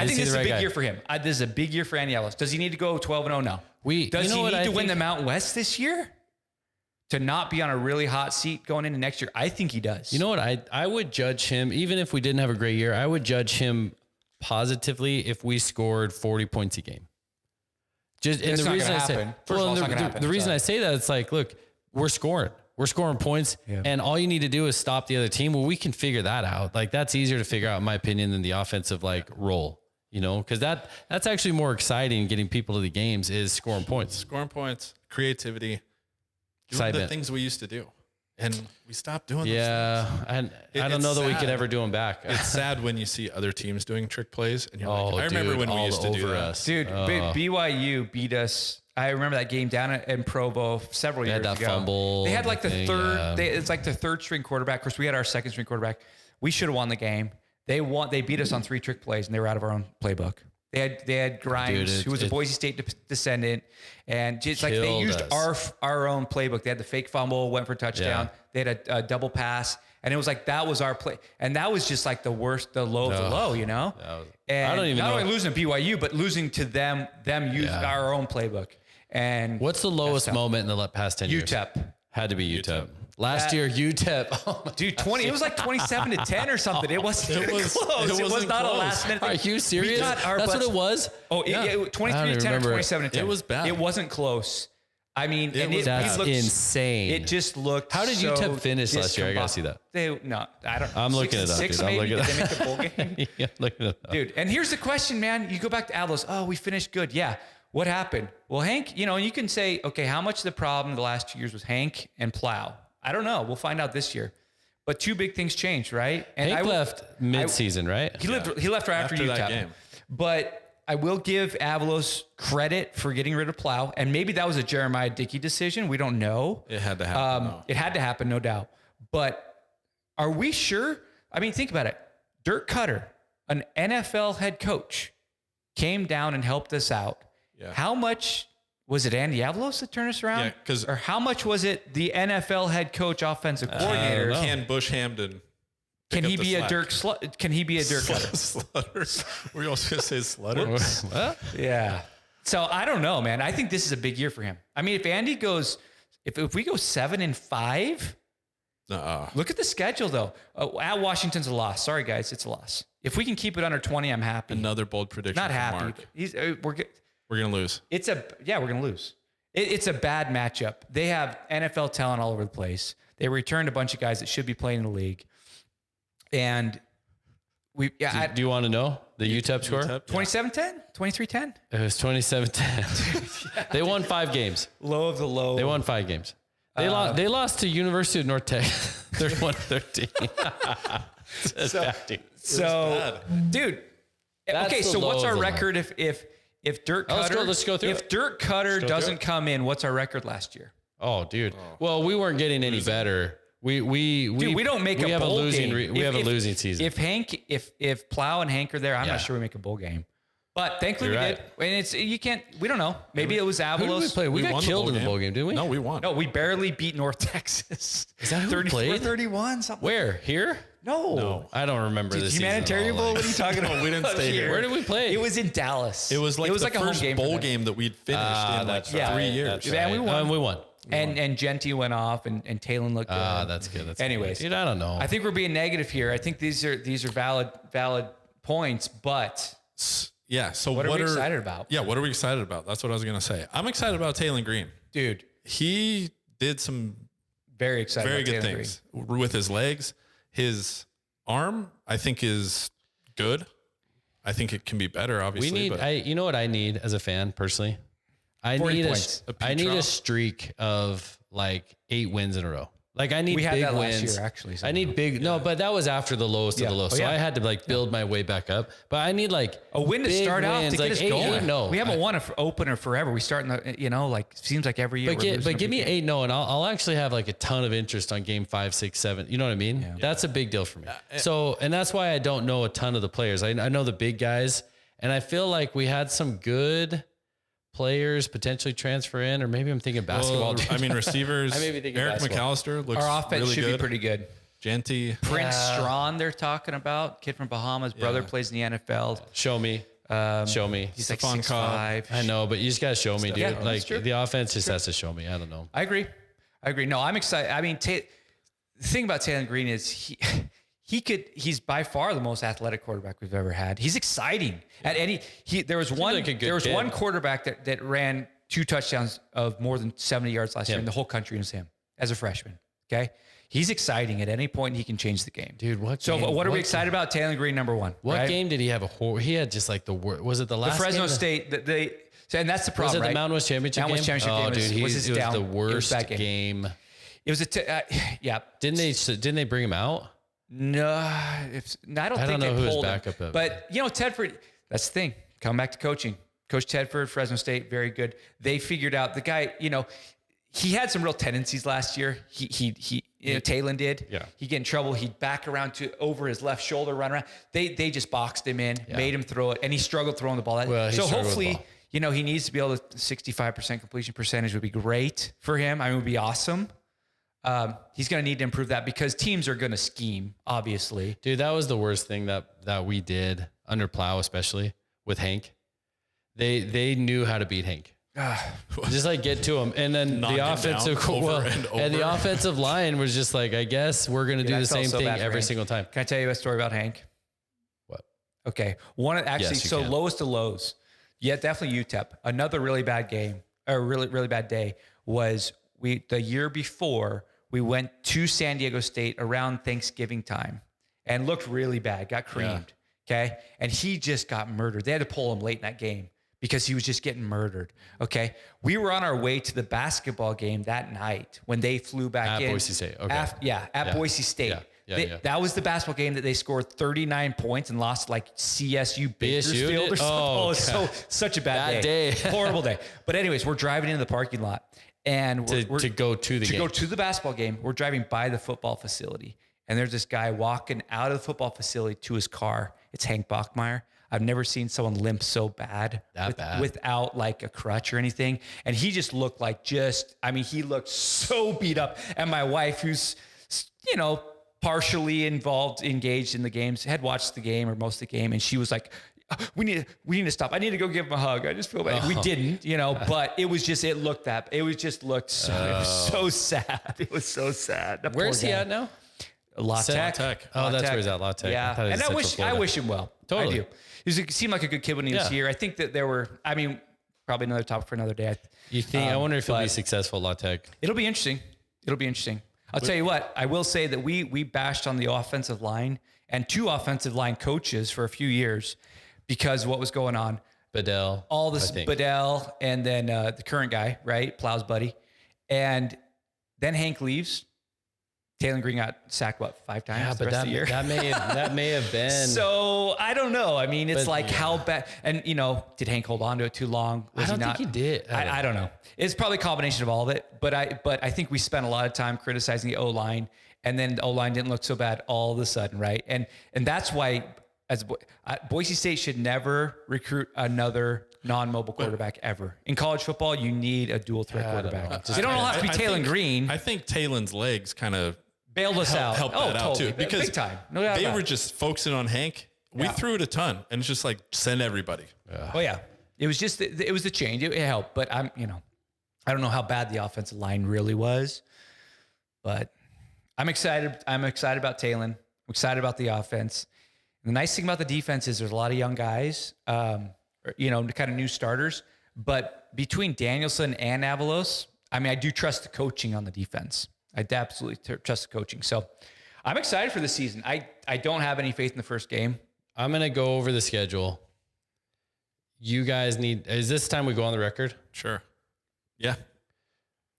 think he this is the a right big guy? year for him. This is a big year for Andy Ellis. Does he need to go 12-0 now? Does he need to win the Mountain West this year to not be on a really hot seat going into next year? I think he does. You know what? I would judge him, even if we didn't have a great year, I would judge him positively if we scored 40 points a game. Just and It's the not reason gonna I say, happen. First of all, it's not gonna happen. the reason Sorry. I say that, it's like, look, we're scoring points, and all you need to do is stop the other team. Well, we can figure that out. Like that's easier to figure out, in my opinion, than the offensive like role. You know, because that's actually more exciting. Getting people to the games is scoring points. Scoring points, creativity, doing the Excitement. things we used to do, and we stopped doing. Yeah, and I don't it's know that we could sad. ever do them back. It's sad when you see other teams doing trick plays, and you're Oh, like, I remember dude, when we all used to do over that. us. Dude, BYU beat us. I remember that game down in Provo several years had that ago. fumble They had like the thing, third. yeah. It's like the third string quarterback. Of course, we had our second string quarterback. We should have won the game. They beat us on 3 trick plays, and they were out of our own playbook. They had Grimes, Dude, who was a Boise State descendant, and just like they Killed used us. our own playbook. They had the fake fumble, went for a touchdown. Yeah. They had a double pass, and it was like that was our play, and that was just like the worst, the low of the low, you know. And I don't even not know. only losing to BYU, but losing to them using our own playbook. And What's the lowest moment in the past 10 years? UTEP. Had to be UTEP. Last year, UTEP. Oh my Dude, 20. It was like 27-10 or something. It wasn't It was- close. it It was wasn't not a close. last minute. Are you serious? got our That's what butts- it was? Oh, Yeah. it 23-10 I or don't remember. 27-10. It was bad. It wasn't close. I mean, That's looked, insane. It just looked. How did so UTEP finish last year? I gotta see that. I don't. I'm looking it up, Six dude. I'm maybe. looking Did it they make the bowl game? Yeah, look at it. Dude, and here's the question, man. You go back to Avalos. Oh, we finished good. Yeah. What happened? Well, Hank, you can say, okay, how much of the problem the last 2 years was Hank and Plow? I don't know. We'll find out this year. But 2 big things changed, right? And Hank left mid-season, right? He left right after that UTEP. game. But I will give Avalos credit for getting rid of Plow. And maybe that was a Jeremiah Dickey decision. We don't know. It had to happen. though. It had to happen, no doubt. But are we sure? I mean, think about it. Dirk Cutter, an NFL head coach, came down and helped us out. Yeah. How much was it Andy Avalos that turned us around? Yeah, 'cause- or how much was it the NFL head coach, offensive coordinator? Can Bush Hamden? Can pick he up the be a slack? Dirk? Can he be a Dirk Cutter? Slutter. Were you also gonna say Slutter? What? Yeah. So I don't know, man. I think this is a big year for him. I mean, if Andy goes, if we go 7-5, look at the schedule though. At Washington's a loss. Sorry guys, it's a loss. If we can keep it under 20, I'm happy. Another bold prediction. Not from happy. Mark. But We're gonna lose. we're gonna lose. It's a bad matchup. They have NFL talent all over the place. They returned a bunch of guys that should be playing in the league, and do Do you want to know the UTEP score? UTEP? 27-10, 23-10, It was 27-10. They won 5 games. low of the low. They won 5 games. They lost to University of North Texas 31-13. So, dude. That's Okay, the so low what's of our the low. record if Dirk Cutter? let's go through If it. Dirk Cutter through doesn't come in, what's our record last year? Oh, dude. Well, we weren't getting any better. we don't make a bowl game. We have a losing season. If Plow and Hank are there, I'm not sure we make a bowl game. But thankfully we did. And we don't know. Maybe it was Avalos. Who did we play? We got killed in the bowl game, didn't we? No, we won. No, we barely beat North Texas. Is that who we played? 31, something. Where? Here? No. I don't remember this Humanitarian Bowl? What are you talking about? We didn't stay here. Where did we play? It was in Dallas. It was like the first bowl game that we'd finished in like 3 years. Yeah, we won. We won. And Genty went off and Talon looked good. That's good. Anyways, dude, I don't know. I think we're being negative here. I think these are valid points, but yeah. So what are we excited about? Yeah, what are we excited about? That's what I was gonna say. I'm excited about Talon Green. Dude, he did some very good things with his legs. His arm, I think, is good. I think it can be better. Obviously, you know what I need as a fan personally? I need a streak of like 8 wins in a row. Like I need big wins. Last year, actually. I need big. No, but that was after the lowest of the low. So I had to like build my way back up. But I need like a win to start out to get us going. No, we haven't won an opener forever. We start in the like seems like every year. But give me 8-0, and I'll actually have like a ton of interest on game 5, 6, 7. You know what I mean? Yeah. That's a big deal for me. So and that's why I don't know a ton of the players. I know the big guys, and I feel like we had some good players potentially transfer in, or maybe I'm thinking basketball. I mean, receivers. Eric McAllister looks our offense really should good. be pretty good. Genty, Prince Strawn, they're talking about kid from Bahamas. Brother plays in the NFL. Show me. He's like 6'5". I know, but you just gotta show me, dude. Yeah, like the offense just has to show me. I don't know. I agree. No, I'm excited. I mean, the thing about Talon Green is he's by far the most athletic quarterback we've ever had. He's exciting there was one quarterback that ran 2 touchdowns of more than 70 yards last year in the whole country. It was him as a freshman. Okay. He's exciting at any point. He can change the game, dude. What are we excited about? Talon Green, number 1. What game did he have he had just like the worst. Was it the last? The Fresno game? State. And that's the problem. Was it the Mountain West Championship game? Oh, dude, it was the worst game. It was Didn't they bring him out? No, I don't know who his pulled backup him. is. But Tedford, that's the thing. Come back to coaching. Coach Tedford, Fresno State, very good. They figured out the guy. He had some real tendencies last year. Talon did. Yeah. He'd get in trouble. He'd back around over his left shoulder, run around. They just boxed him in, made him throw it, and he struggled throwing the ball. So hopefully, he needs to be able to 65% completion percentage would be great for him. I mean, it would be awesome. He's going to need to improve that because teams are going to scheme, obviously. Dude, that was the worst thing that we did under Plow, especially with Hank. They knew how to beat Hank. Just like get to him, and then the offensive line was just like, I guess we're going to do the same thing every single time. Can I tell you a story about Hank? What? Okay, lowest of lows. Yeah, definitely UTEP. Another really bad game, or really really bad day was the year before. We went to San Diego State around Thanksgiving time and looked really bad, got creamed. Yeah. Okay. And he just got murdered. They had to pull him late in that game because he was just getting murdered. Okay. We were on our way to the basketball game that night when they flew back in. At Boise State. Okay. At Boise State. Yeah. That was the basketball game that they scored 39 points and lost like CSU Bakersfield or something. Such a bad day. Horrible day. But anyways, we're driving into the parking lot. And to go to the basketball game, we're driving by the football facility, and there's this guy walking out of the football facility to his car. It's Hank Bachmeier. I've never seen someone limp so bad, without like a crutch or anything. And he just looked he looked so beat up. And my wife, who's partially engaged in the games, had watched the game or most of the game, and she was like, we need to stop. I need to go give him a hug. I just feel bad. We didn't, but it was so sad. It was so sad. Where's he at now? La Tech. Oh, that's where he's at, La Tech. Yeah. And I wish him well. Totally. I do. He seemed like a good kid when he was here. I think that probably another topic for another day. You think, I wonder if he'll be successful at La Tech. It'll be interesting. I'll tell you what, I will say that we bashed on the offensive line and 2 offensive line coaches for a few years because of what was going on. Bedell. All this Bedell and then the current guy, right? Plow's buddy. And then Hank leaves. Talon Green got sacked, 5 times the rest of the year? That may have been. So I don't know. I mean, it's how bad, and did Hank hold on to it too long? I don't think he did. I don't know. It's probably a combination of all of it, but I think we spent a lot of time criticizing the O-line and then the O-line didn't look so bad all of a sudden, right? And that's why Boise State should never recruit another non-mobile quarterback ever. In college football, you need a dual threat quarterback. They don't all have to be Taylon Green. I think Taylon's legs kind of bailed us out. Help that out too, because big time. No doubt they were just focusing on Hank. We threw it a ton, and it's just like send everybody. Oh yeah, it was just it was the change. It helped, but I don't know how bad the offensive line really was, but I'm excited. I'm excited about Taylon. I'm excited about the offense. And the nice thing about the defense is there's a lot of young guys, kind of new starters. But between Danielson and Avalos, I do trust the coaching on the defense. I absolutely trust the coaching. So I'm excited for the season. I don't have any faith in the first game. I'm going to go over the schedule. You guys is this time we go on the record? Sure. Yeah.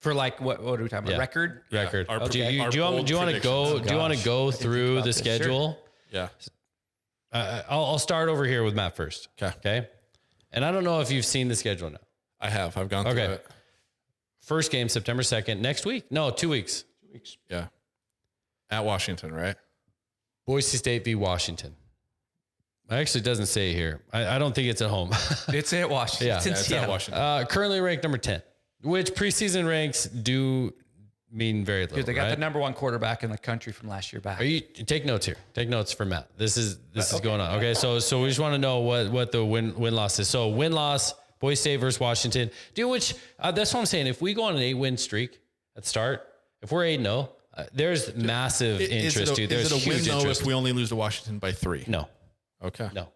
For like, what are we talking about? Record? Record. Yeah. Do you want to go through the schedule? Sure. Yeah. I'll start over here with Matt first. Okay. And I don't know if you've seen the schedule now. I have. I've gone through it. First game, September 2nd. Next week? No, 2 weeks. 2 weeks. Yeah. At Washington, right? Boise State v. Washington. Actually, it doesn't say here. I don't think it's at home. It's at Washington. Yeah, it's at Washington. Currently ranked number 10, which preseason ranks do mean very little. Dude, they got right? the number 1 quarterback in the country from last year back. Take notes here. Take notes for Matt. This is going on. Okay, so we just want to know what the win loss is. So win loss, Boise State versus Washington. Dude, which that's what I'm saying. If we go on an 8-win streak at the start, if we're 8-0, there's massive interest, dude. There's is it a huge win though interest. if we only lose to Washington by 3? No. Okay. No.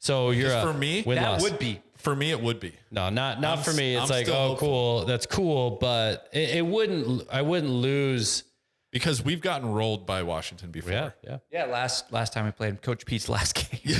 So you're for me, win that loss. would be. For me, it would be. No, not for me. It's I'm like, still oh, hopeful. cool. That's cool. But I wouldn't lose. Because we've gotten rolled by Washington before. Yeah. Yeah, last time we played Coach Pete's last game.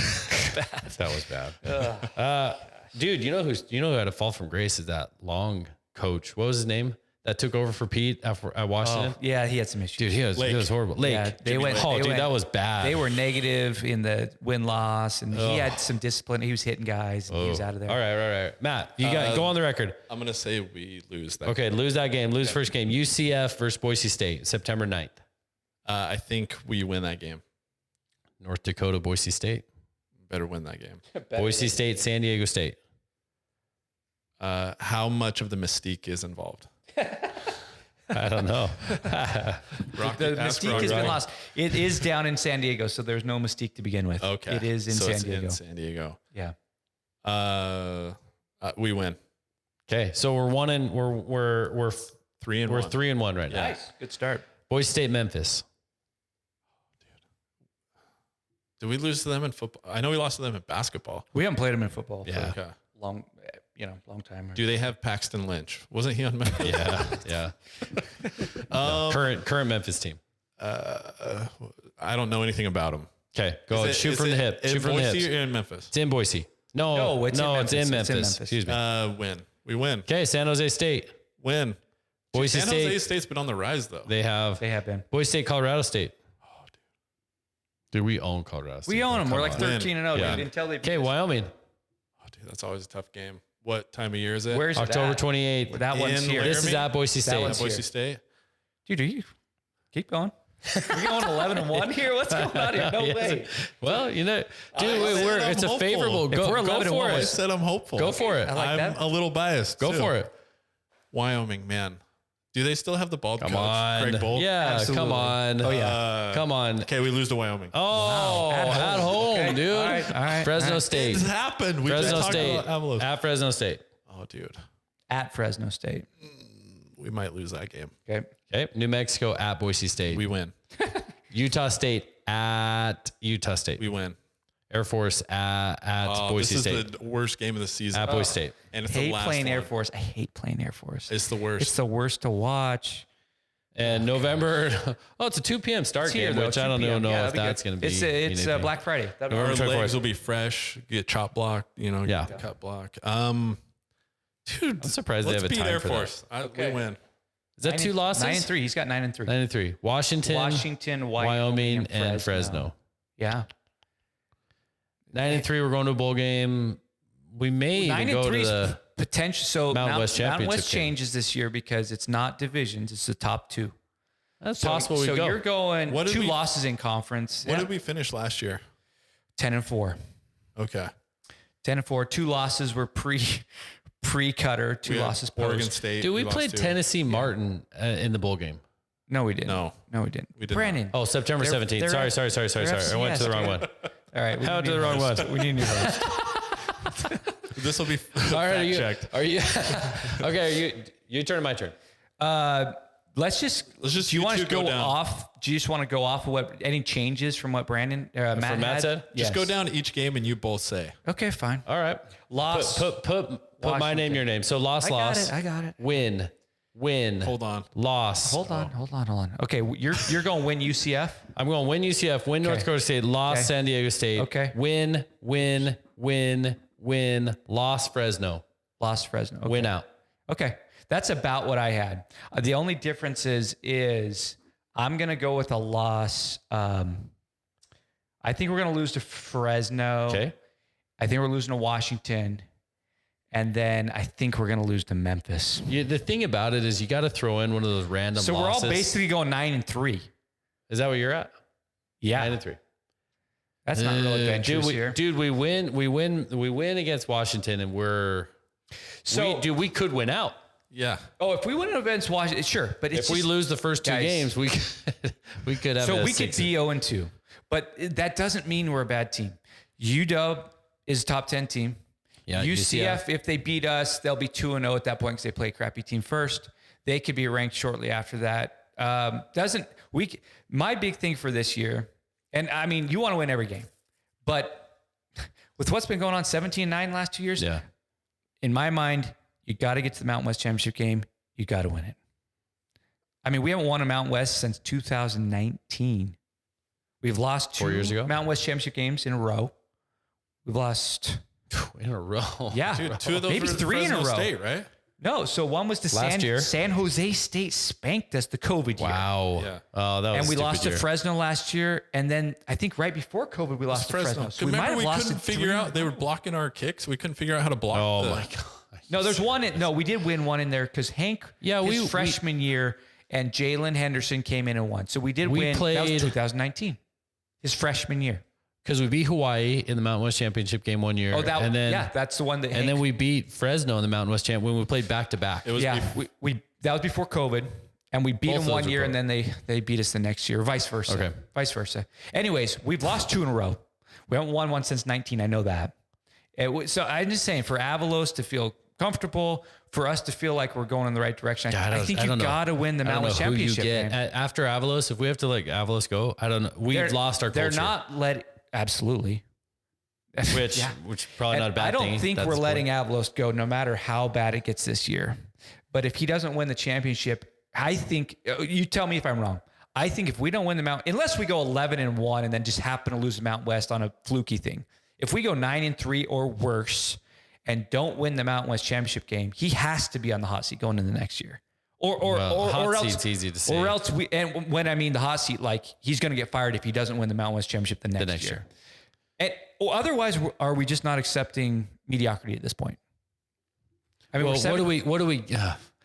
That was bad. Dude, you know who had a fall from grace is that long coach. What was his name? That took over for Pete at Washington. Yeah, he had some issues. Dude, he was horrible. Lake. Yeah, that was bad. They were negative in the win-loss, and he had some discipline. He was hitting guys, and he was out of there. All right. Matt, you got go on the record. I'm going to say we lose that. Okay, lose that game. Lose first game. UCF versus Boise State, September 9th. I think we win that game. North Dakota, Boise State. Better win that game. Boise State, San Diego State. How much of the mystique is involved? I don't know. The mystique has been lost. It is down in San Diego, so there's no mystique to begin with. Okay. It is in San Diego. In San Diego. Yeah. We win. Okay, so we're 3-1. We're 3-1 right now. Nice. Good start. Boise State, Memphis. Did we lose to them in football? I know we lost to them in basketball. We haven't played them in football Yeah. for long time. Do they have Paxton Lynch? Wasn't he on Memphis? Yeah. No, current Memphis team. I don't know anything about him. Okay, go shoot from the hip. Shoot from the hips. Boise or in Memphis? It's in Boise. No, it's in Memphis. Excuse me. Win. We win. Okay, San Jose State. Win. Boise San State. Jose State's been on the rise though. They have been. Boise State, Colorado State. Oh, dude, we own Colorado State. We own them. Come We're like on. 13-0. Yeah. Dude, until they Okay, Wyoming. Oh, dude, that's always a tough game. What time of year is it? Where's it October at? 28th. That one's here. This is at Boise State. one's Boise here. State. Dude, are you keep going? We're going 11-1 here. What's going on here? No way. Well, dude, I'm it's a hopeful. favorable. If Go we're for 11-1, I it. said I'm hopeful. Go for it. I like I'm that. a little biased. Go too. for it. Wyoming, man. Do they still have the bald Come coach? on. Craig Bolt? Yeah, Absolutely. come on. Oh, yeah. Come on. Okay, we lose to Wyoming. Oh, at home, Okay. dude. All right. Fresno State. It's happened. We Fresno just talked State. about Avalos. At Fresno State. Oh, dude. At Fresno State. We might lose that game. Okay. Okay. New Mexico at Boise State. We win. Utah State at Utah State. We win. Air Force at Boise this State. is the worst game of the season. At Boise State. And it's the Hate last playing one. Air Force. I hate playing Air Force. It's the worst. It's the worst to watch. And November, it's a 2 p.m. start Here, game, though, which I 2 don't p.m. know Yeah, if that'd be that's good. going to be. It's Black Friday. That'd be Our November 24th. legs will be fresh. Get chop blocked. Yeah. Get cut block. Dude, I'm surprised they have a beat time Air for Force. Okay. We win. Is that 2 losses? 9-3. He's got 9-3. 9-3. Washington, Wyoming, and Fresno. Yeah. 9-3. We're going to a bowl game. We may even go to 9-3 the potential. So Mountain West Mountain Championship West game. changes this year because it's not divisions; it's the top 2. That's possible. We So go. you're going What did two we- losses in conference. What did we finish last year? 10-4. Okay. 10-4. 2 losses were pre-cutter. 2 We had losses Oregon post. State. Dude, we lost played to. Tennessee Martin in the bowl game. No, we didn't. No. we didn't. We did Brandon. not. Oh, September They're- 17th. they're- Sorry. I went to the wrong one. All right. I went to the wrong one. We need a new host. This will be All right, fact checked. Are you okay? Your turn or my turn? Let's just do you you want to two go go down. off? Do you just want to go off of what any changes from what Brandon Matt Matt had? said? Just go down each game and you both say. Okay, fine. All right. Loss. Put my name, your name. So loss. I got it. Win. Hold on. Loss. Hold on. Okay, you're going win UCF. I'm going win UCF, win North Dakota State, loss Okay. San Diego State. Okay. Win, loss Fresno, Lost Fresno. Okay. win out. Okay, that's about what I had. The only difference is I'm gonna go with a loss. I think we're gonna lose to Fresno. Okay. I think we're losing to Washington, and then I think we're gonna lose to Memphis. The thing about it is you got to throw in one of those random So losses. we're all basically going 9-3. Is that what you're at? Yeah, 9-3. that's not real adventurous here. Dude, we win against Washington, and we could win out. Yeah. Oh, if we win against Washington, sure. But it's If we just- lose the first 2 guys. games, we could have. So a we could 6 be 0-2, but that doesn't mean we're a bad team. UW is a top 10 team. Yeah, UCF, if they beat us, they'll be 2-0 at that point because they play a crappy team first. They could be ranked shortly after that. My big thing for this year, and I mean, you want to win every game, but with what's been going on, 17-9 last 2 years, Yeah. in my mind, you got to get to the Mountain West Championship game. You got to win it. I mean, we haven't won a Mountain West since 2019. We've lost 2 4 years ago? Mountain West Championship games in a row. We've lost, in a row. yeah, Dude, 2 of those maybe were 3 in a Fresno row. State, right? No, so one was to Last year. San Jose State spanked us the COVID year. Wow. Yeah. Oh, that was And we a lost stupid to year. Fresno last year. And then I think right before COVID, we lost to Fresno. So we might Remember, have we lost couldn't to figure 3. out. They were blocking our kicks. We couldn't figure out how to block. Oh the- my god. No, there's one. No, we did win one in there because Hank, Yeah, his we- freshman year, and Jalen Henderson came in and won. So we did We win. That played- was 2019, his freshman year. Because we beat Hawaii in the Mountain West Championship game 1 year. Oh, that and then, yeah, that's the one that. and Hank, then we beat Fresno in the Mountain West Champ when we played back to back. It was yeah, bef- we that was before COVID, and we beat Both them of 1 those were year, and then they beat us the next year, vice versa. Okay. Vice versa. Anyways, we've lost 2 in a row. We haven't won one since 19. I know that. So I'm just saying, for Avalos to feel comfortable, for us to feel like we're going in the right direction, God, I think you got to win the I don't Mountain know West who you Championship. get. man. After Avalos, if we have to let Avalos go, I don't know. We've lost our culture. They're not absolutely. Which Yeah. which probably And not a bad I don't thing. think That's we're the letting point. Avalos go, no matter how bad it gets this year. But if he doesn't win the championship, I think you tell me if I'm wrong. I think if we don't win the Mountain, unless we go 11-1 and then just happen to lose the Mountain West on a fluky thing, if we go 9-3 or worse and don't win the Mountain West championship game, he has to be on the hot seat going into the next year. Or hot else seat's easy to say. Or else and when I mean the hot seat, like he's going to get fired if he doesn't win the Mountain West championship the next year. And otherwise, are we just not accepting mediocrity at this point? I mean, Well, what do we?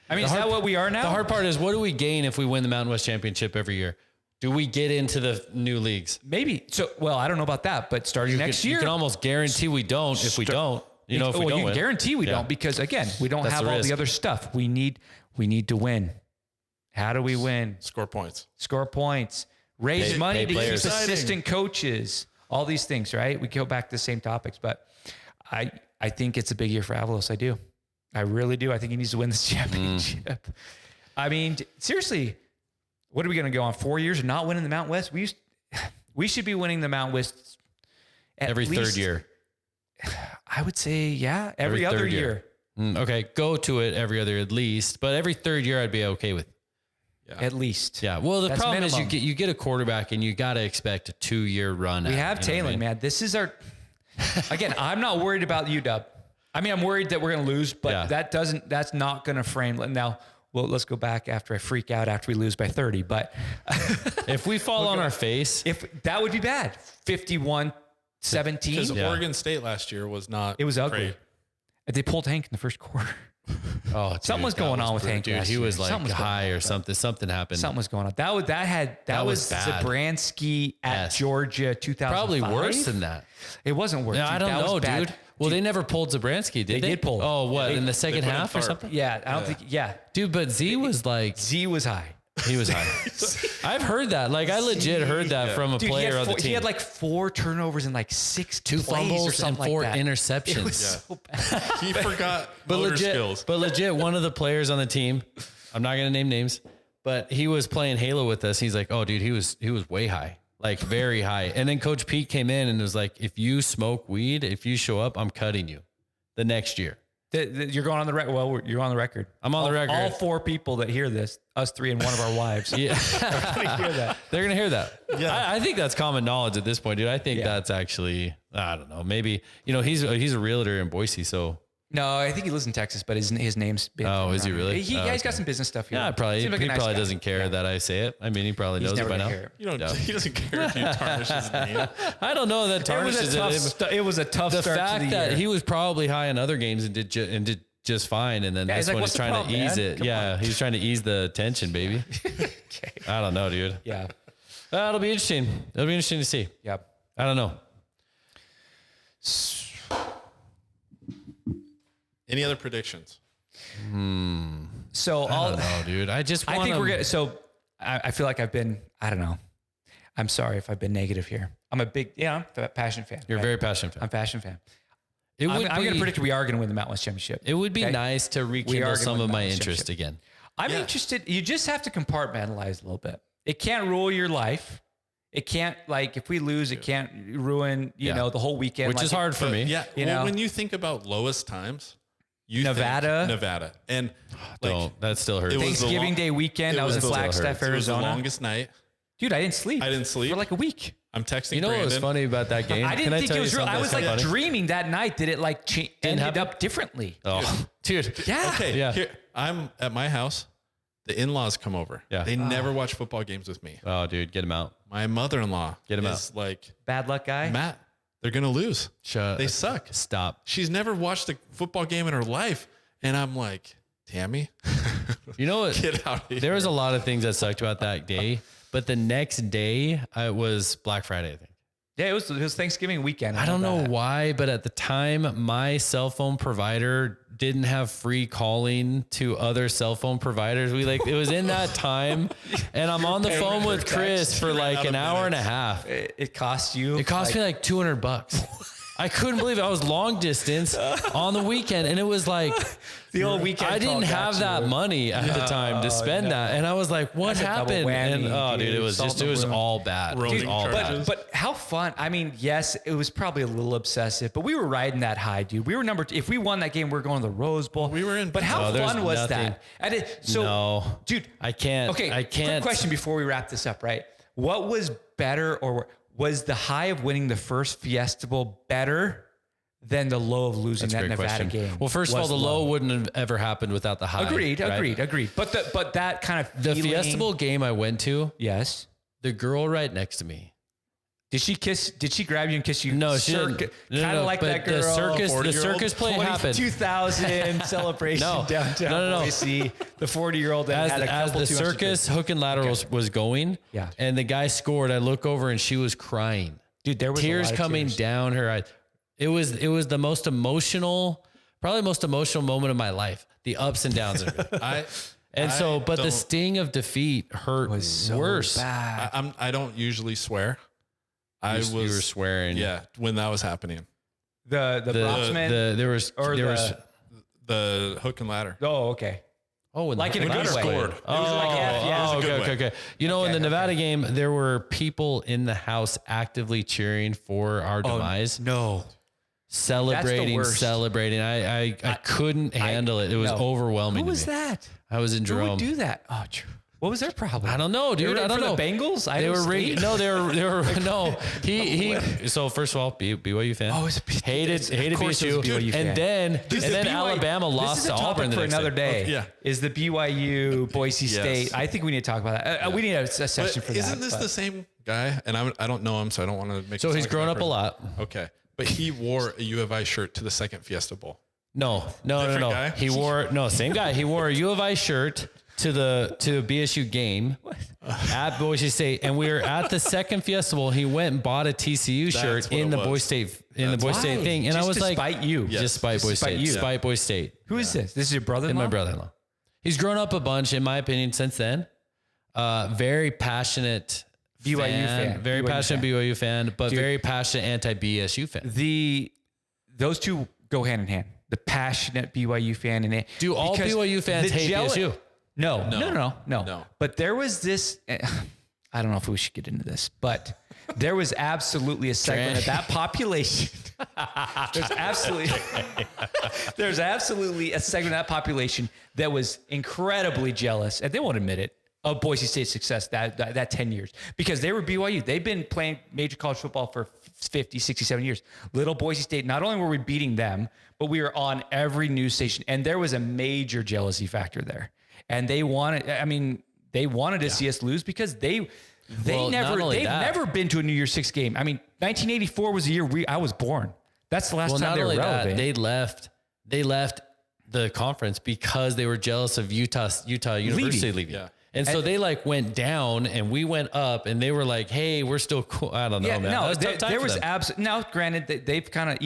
I mean, is that what we are now? The hard part is, what do we gain if we win the Mountain West Championship every year? Do we get into the new leagues? Maybe. So, well, I don't know about that, but starting next year, you can almost guarantee we don't. If we don't, if we don't you can win. guarantee we Yeah. don't, because again, we don't That's have the all risk. the other stuff. We need to win. How do we win? Score points. Score points, raise money pay to keep players. assistant coaches, all these things, right? We go back to the same topics, but I think it's a big year for Avalos. I do. I really do. I think he needs to win this championship. I mean, seriously, what are we going to go on 4 years of not winning the Mountain West? We should be winning the Mountain West every third year. I would say, yeah, every other third year. Okay, go to it every other at least, but every third year I'd be okay with. At least. Yeah. Well, the That's problem minimum. is you get a quarterback and you got to expect a 2-year run. We have Taylor, man. This is our. Again, I'm not worried about UW. I mean, I'm worried that we're going to lose, but Yeah. that's not going to frame. Now, well, let's go back after I freak out after we lose by 30. But If we fall on our face, if that would be bad, 51-17. Because Yeah. Oregon State last year was not. It was ugly. great. They pulled Hank in the first quarter. Oh, something was going on with Hank. Dude, he was like high or something. Something happened. Something was going on. That was bad. Zabransky at Georgia 2005. Probably worse than that. It wasn't worse. No, I don't know, dude. Well, they never pulled Zabransky, did they? They did pull him. Oh, what, in the second half or something? Yeah, I don't think. Yeah, dude, but Z was like, Z was high. He was high. I've heard that. Like, I legit heard that from a player on the team. He had like 4 turnovers and like 2 fumbles or something and 4 like that. interceptions. It was so bad. He forgot motor skills. But legit, one of the players on the team, I'm not going to name names, but he was playing Halo with us. He's like, oh, dude, he was way high, like very high. And then Coach Pete came in and was like, if you smoke weed, if you show up, I'm cutting you the next year. You're going on the record. Well, you're on the record. I'm on the record. All 4 people that hear this, us 3 and one of our wives, yeah, are going to hear that. They're going to hear that. Yeah. I think that's common knowledge at this point, dude. I think that's actually, I don't know, maybe, he's a realtor in Boise. So no, I think he lives in Texas, but his name's been. Oh, is he really? He's got some business stuff here. Yeah, he Seems like a nice probably guy. doesn't care that I say it. I mean, he probably knows it by now. He doesn't care if you tarnish his name. I don't know that tarnishes it. It was a tough The start fact to the that year. he was probably high in other games and did just fine, and then this he's like, one "What's is the trying problem, to ease man? it. Come Yeah, he's trying to ease the tension, baby. Okay. I don't know, dude. Yeah. It'll be interesting. It'll be interesting to see. Yep. I don't know. Any other predictions? So I don't know, dude. I just want I think we're good. So I feel like I've been, I don't know. I'm sorry if I've been negative here. I'm a big, I'm a passion fan. You're a very passionate fan. I'm a passion fan. I'm going to predict we are going to win the Mountain West Championship. It would be nice to rekindle some of my Mountain West interest Championship. again. I'm interested. You just have to compartmentalize a little bit. It can't rule your life. It can't, like, if we lose, it can't ruin, you know, the whole weekend. Which is hard for me. Yeah. You know? When you think about lowest times, you Nevada. think Nevada. And like, That still hurts. It was Thanksgiving Day weekend, I was in Flagstaff, it was the Arizona. longest night. Dude, I didn't sleep. For like a week. I'm texting You know what was Brandon. funny about that game? I didn't think it was real. I was like funny? dreaming that night that it like ended happen? up differently. Oh, dude. Yeah. Okay. Yeah. Here, I'm at my house. The in-laws come over. Yeah. They never watch football games with me. Oh, dude, get him out. My mother-in-law Get him is like, Bad luck guy. Matt, they're going to lose. They suck. Stop. She's never watched a football game in her life. And I'm like, Tammy, You know what? get out of here. There was a lot of things that sucked about that day, but the next day it was Black Friday, I think. Yeah, it was Thanksgiving weekend. I don't know why, but at the time, my cell phone provider didn't have free calling to other cell phone providers. It was in that time, and I'm on the phone with Chris for like an hour and a half. It cost you. It cost me like $200. I couldn't believe it. I was long distance on the weekend, and it was like the old weekend. I didn't have that money at the time to spend that, and I was like, "What happened?" Whammy, And dude, it was all bad. It was all bad. But how fun! I mean, yes, it was probably a little obsessive, but we were riding that high, dude. We were if we won that game, we were going to the Rose Bowl. We were in. But how fun was that? No, dude, I can't. Okay, I can't. Quick question before we wrap this up, right? What was better, or was the high of winning the first Fiesta Bowl better than the low of losing that Nevada game? Well, first of all, the low wouldn't have ever happened without the high. Agreed. Right? But that kind of the Fiesta Bowl game I went to. Yes. The girl right next to me. Did she grab you and kiss you? No, she didn't. Kind of like that girl. The circus play happened. 2000 celebration downtown Boise. The 40-year-old that had a couple as the circus hook and ladder was going. Yeah. And the guy scored. I look over and she was crying. Dude, there was tears coming down her eyes. It was the most emotional, probably most emotional moment of my life. The ups and downs of it. But the sting of defeat hurt was so worse. Bad. I don't usually swear. You were swearing. Yeah, when that was happening. The Broxman? There was the hook and ladder. Oh, okay. Oh, like in a good scored. way. Okay. You know, in the Nevada game, there were people in the house actively cheering for our demise. No. Celebrating. I couldn't handle it. It was overwhelming. Who was that? I was in Jerome. Who would do that? Oh, true. What was their problem? I don't know, dude. I don't know. The Bengals? They were rigging. No, they were. No, he. So first of all, BYU fan. Oh, hated BYU, and then Alabama lost to Auburn the for next another day. day. Is the BYU Boise State? I think we need to talk about that. We need a session for that. Isn't this the same guy? And I don't know him, so I don't want to make. So he's grown up a lot. Okay, but he wore a U of I shirt to the second Fiesta Bowl. No. Guy? Same guy. He wore a U of I shirt to a BSU game at Boise State, and we were at the second Fiesta Bowl. He went and bought a TCU shirt in the Boise State thing, and just I was like, spite you, just spite Boise State, spite Boise State. Who is this? This is your brother-in-law? My brother-in-law. He's grown up a bunch, in my opinion, since then. Very passionate BYU fan. Very passionate BYU fan, but very passionate anti-BSU fan. Those two go hand in hand. The passionate BYU fan and do all BYU fans hate BSU? No. But there was this. I don't know if we should get into this, but there was absolutely a segment of that population. There's absolutely a segment of that population that was incredibly jealous, and they won't admit it, of Boise State's success that 10 years, because they were BYU. They've been playing major college football for 50, 60, 70 years. Little Boise State, not only were we beating them, but we were on every news station, and there was a major jealousy factor there. And they wanted to see us lose because they've never been to a New Year's Six game. I mean, 1984 was the year I was born. That's the last time they were relevant. They left the conference because they were jealous of Utah University leaving. Yeah. And so they went down and we went up, and they were like, "Hey, we're still cool." I don't know, man. No, there was now. Granted, they've kind of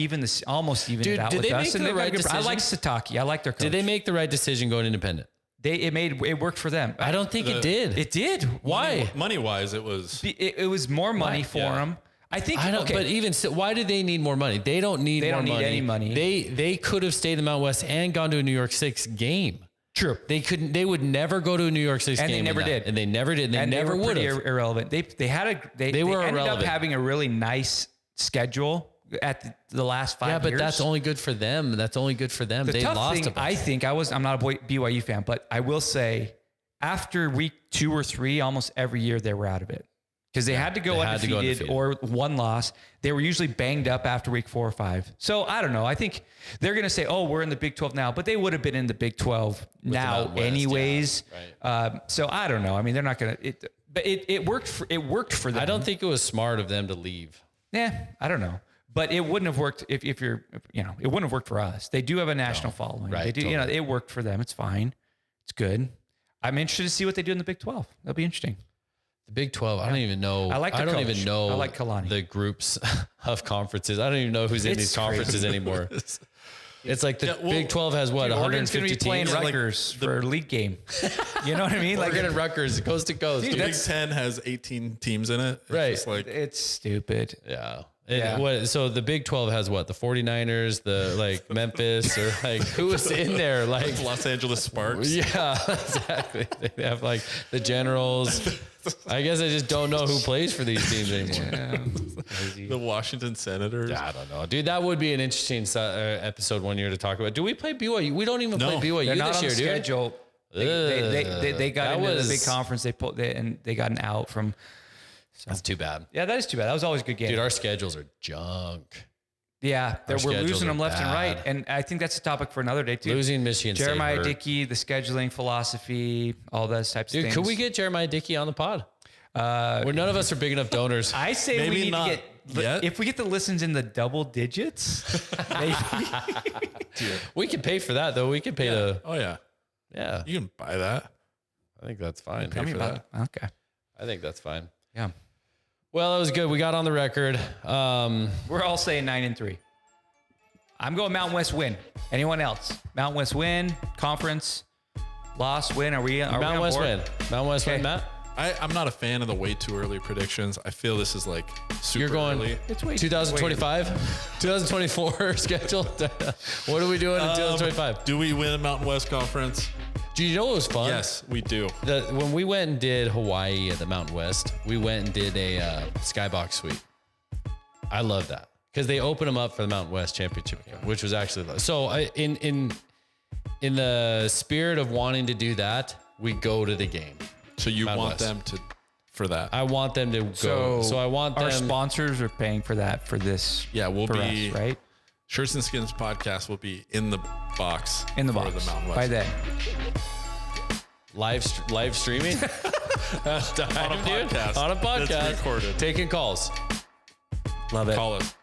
almost evened it out with us. And I like Sataki. I like their coach. Did they make the right decision going independent? It worked for them. I don't think it did. It did. Why? Money wise, it was more money for them. I think. But even so, why do they need more money? They don't need. They don't need any money. They could have stayed in Mountain West and gone to a New York Six game. True. They couldn't. They would never go to a New York Six game. And they never did. And they never did. And they never would have. Irrelevant. They ended up having a really nice schedule at the last 5 years. Yeah, but that's only good for them. They lost a bunch. I think I'm not a BYU fan, but I will say after week 2 or 3, almost every year they were out of it. Because they had to go undefeated or one loss. They were usually banged up after week 4 or 5. So I don't know. I think they're going to say, "Oh, we're in the Big 12 now," but they would have been in the Big 12 now anyways. Yeah. Right. So I don't know. I mean, they're not going to. But it worked. It worked for them. I don't think it was smart of them to leave. I don't know. But it wouldn't have worked if it wouldn't have worked for us. They do have a national following. Right. They do. Totally. It worked for them. It's fine. It's good. I'm interested to see what they do in the Big 12. That'll be interesting. The Big 12, I don't even know. I don't even know the groups of conferences. I don't even know who's in these conferences anymore. It's like the Big 12 has what, 150 going to be playing teams? Rutgers for a league game. You know what I mean? Oregon and Rutgers, coast to coast. The Big 10 has 18 teams in it. It's right. It's stupid. Yeah. So the Big 12 has what? The 49ers, the Memphis, or who was in there? Los Angeles Sparks. Yeah, exactly. They have the Generals. I guess I just don't know who plays for these teams anymore. Yeah. The Washington Senators. I don't know, dude. That would be an interesting episode one year to talk about. Do we play BYU? We don't even play BYU this year, dude. Schedule. They got into the big conference. They got an out from. So. That's too bad. Yeah, that is too bad. That was always a good game. Dude, our schedules are junk. Yeah, we're losing them left and right. And I think that's a topic for another day, too. Losing Michigan State. Jeremiah Dickey, the scheduling philosophy, all those types of things. Dude, could we get Jeremiah Dickey on the pod? None of us are big enough donors. I say maybe we need to get, if we get the listens in the double digits, maybe. We can pay for that, though. We can pay to. Oh, yeah. Yeah. You can buy that. I think that's fine. Pay for that. Okay. I think that's fine. Yeah. Well, that was good. We got on the record. We're all saying 9-3. I'm going Mountain West win. Anyone else? Mountain West win, conference, loss, win. Are we Mountain West win? Mountain West win, Matt? I'm not a fan of the way too early predictions. I feel this is super You're going early. It's way 2025, 2024 schedule. What are we doing in 2025? Do we win a Mountain West conference? Do you know what was fun? Yes, we do. When we went and did Hawaii at the Mountain West, we went and did a skybox suite. I love that because they open them up for the Mountain West championship game, which was actually so. In the spirit of wanting to do that, we go to the game. So you want them for that? I want them to go. So I want our sponsors are paying for that for this. Yeah, we'll be us, right. Shirts and Skins podcast will be in the box. In the box. The Mountain West. By then. Live streaming on a podcast. On a podcast. That's recorded. Taking calls. Love it. Call us.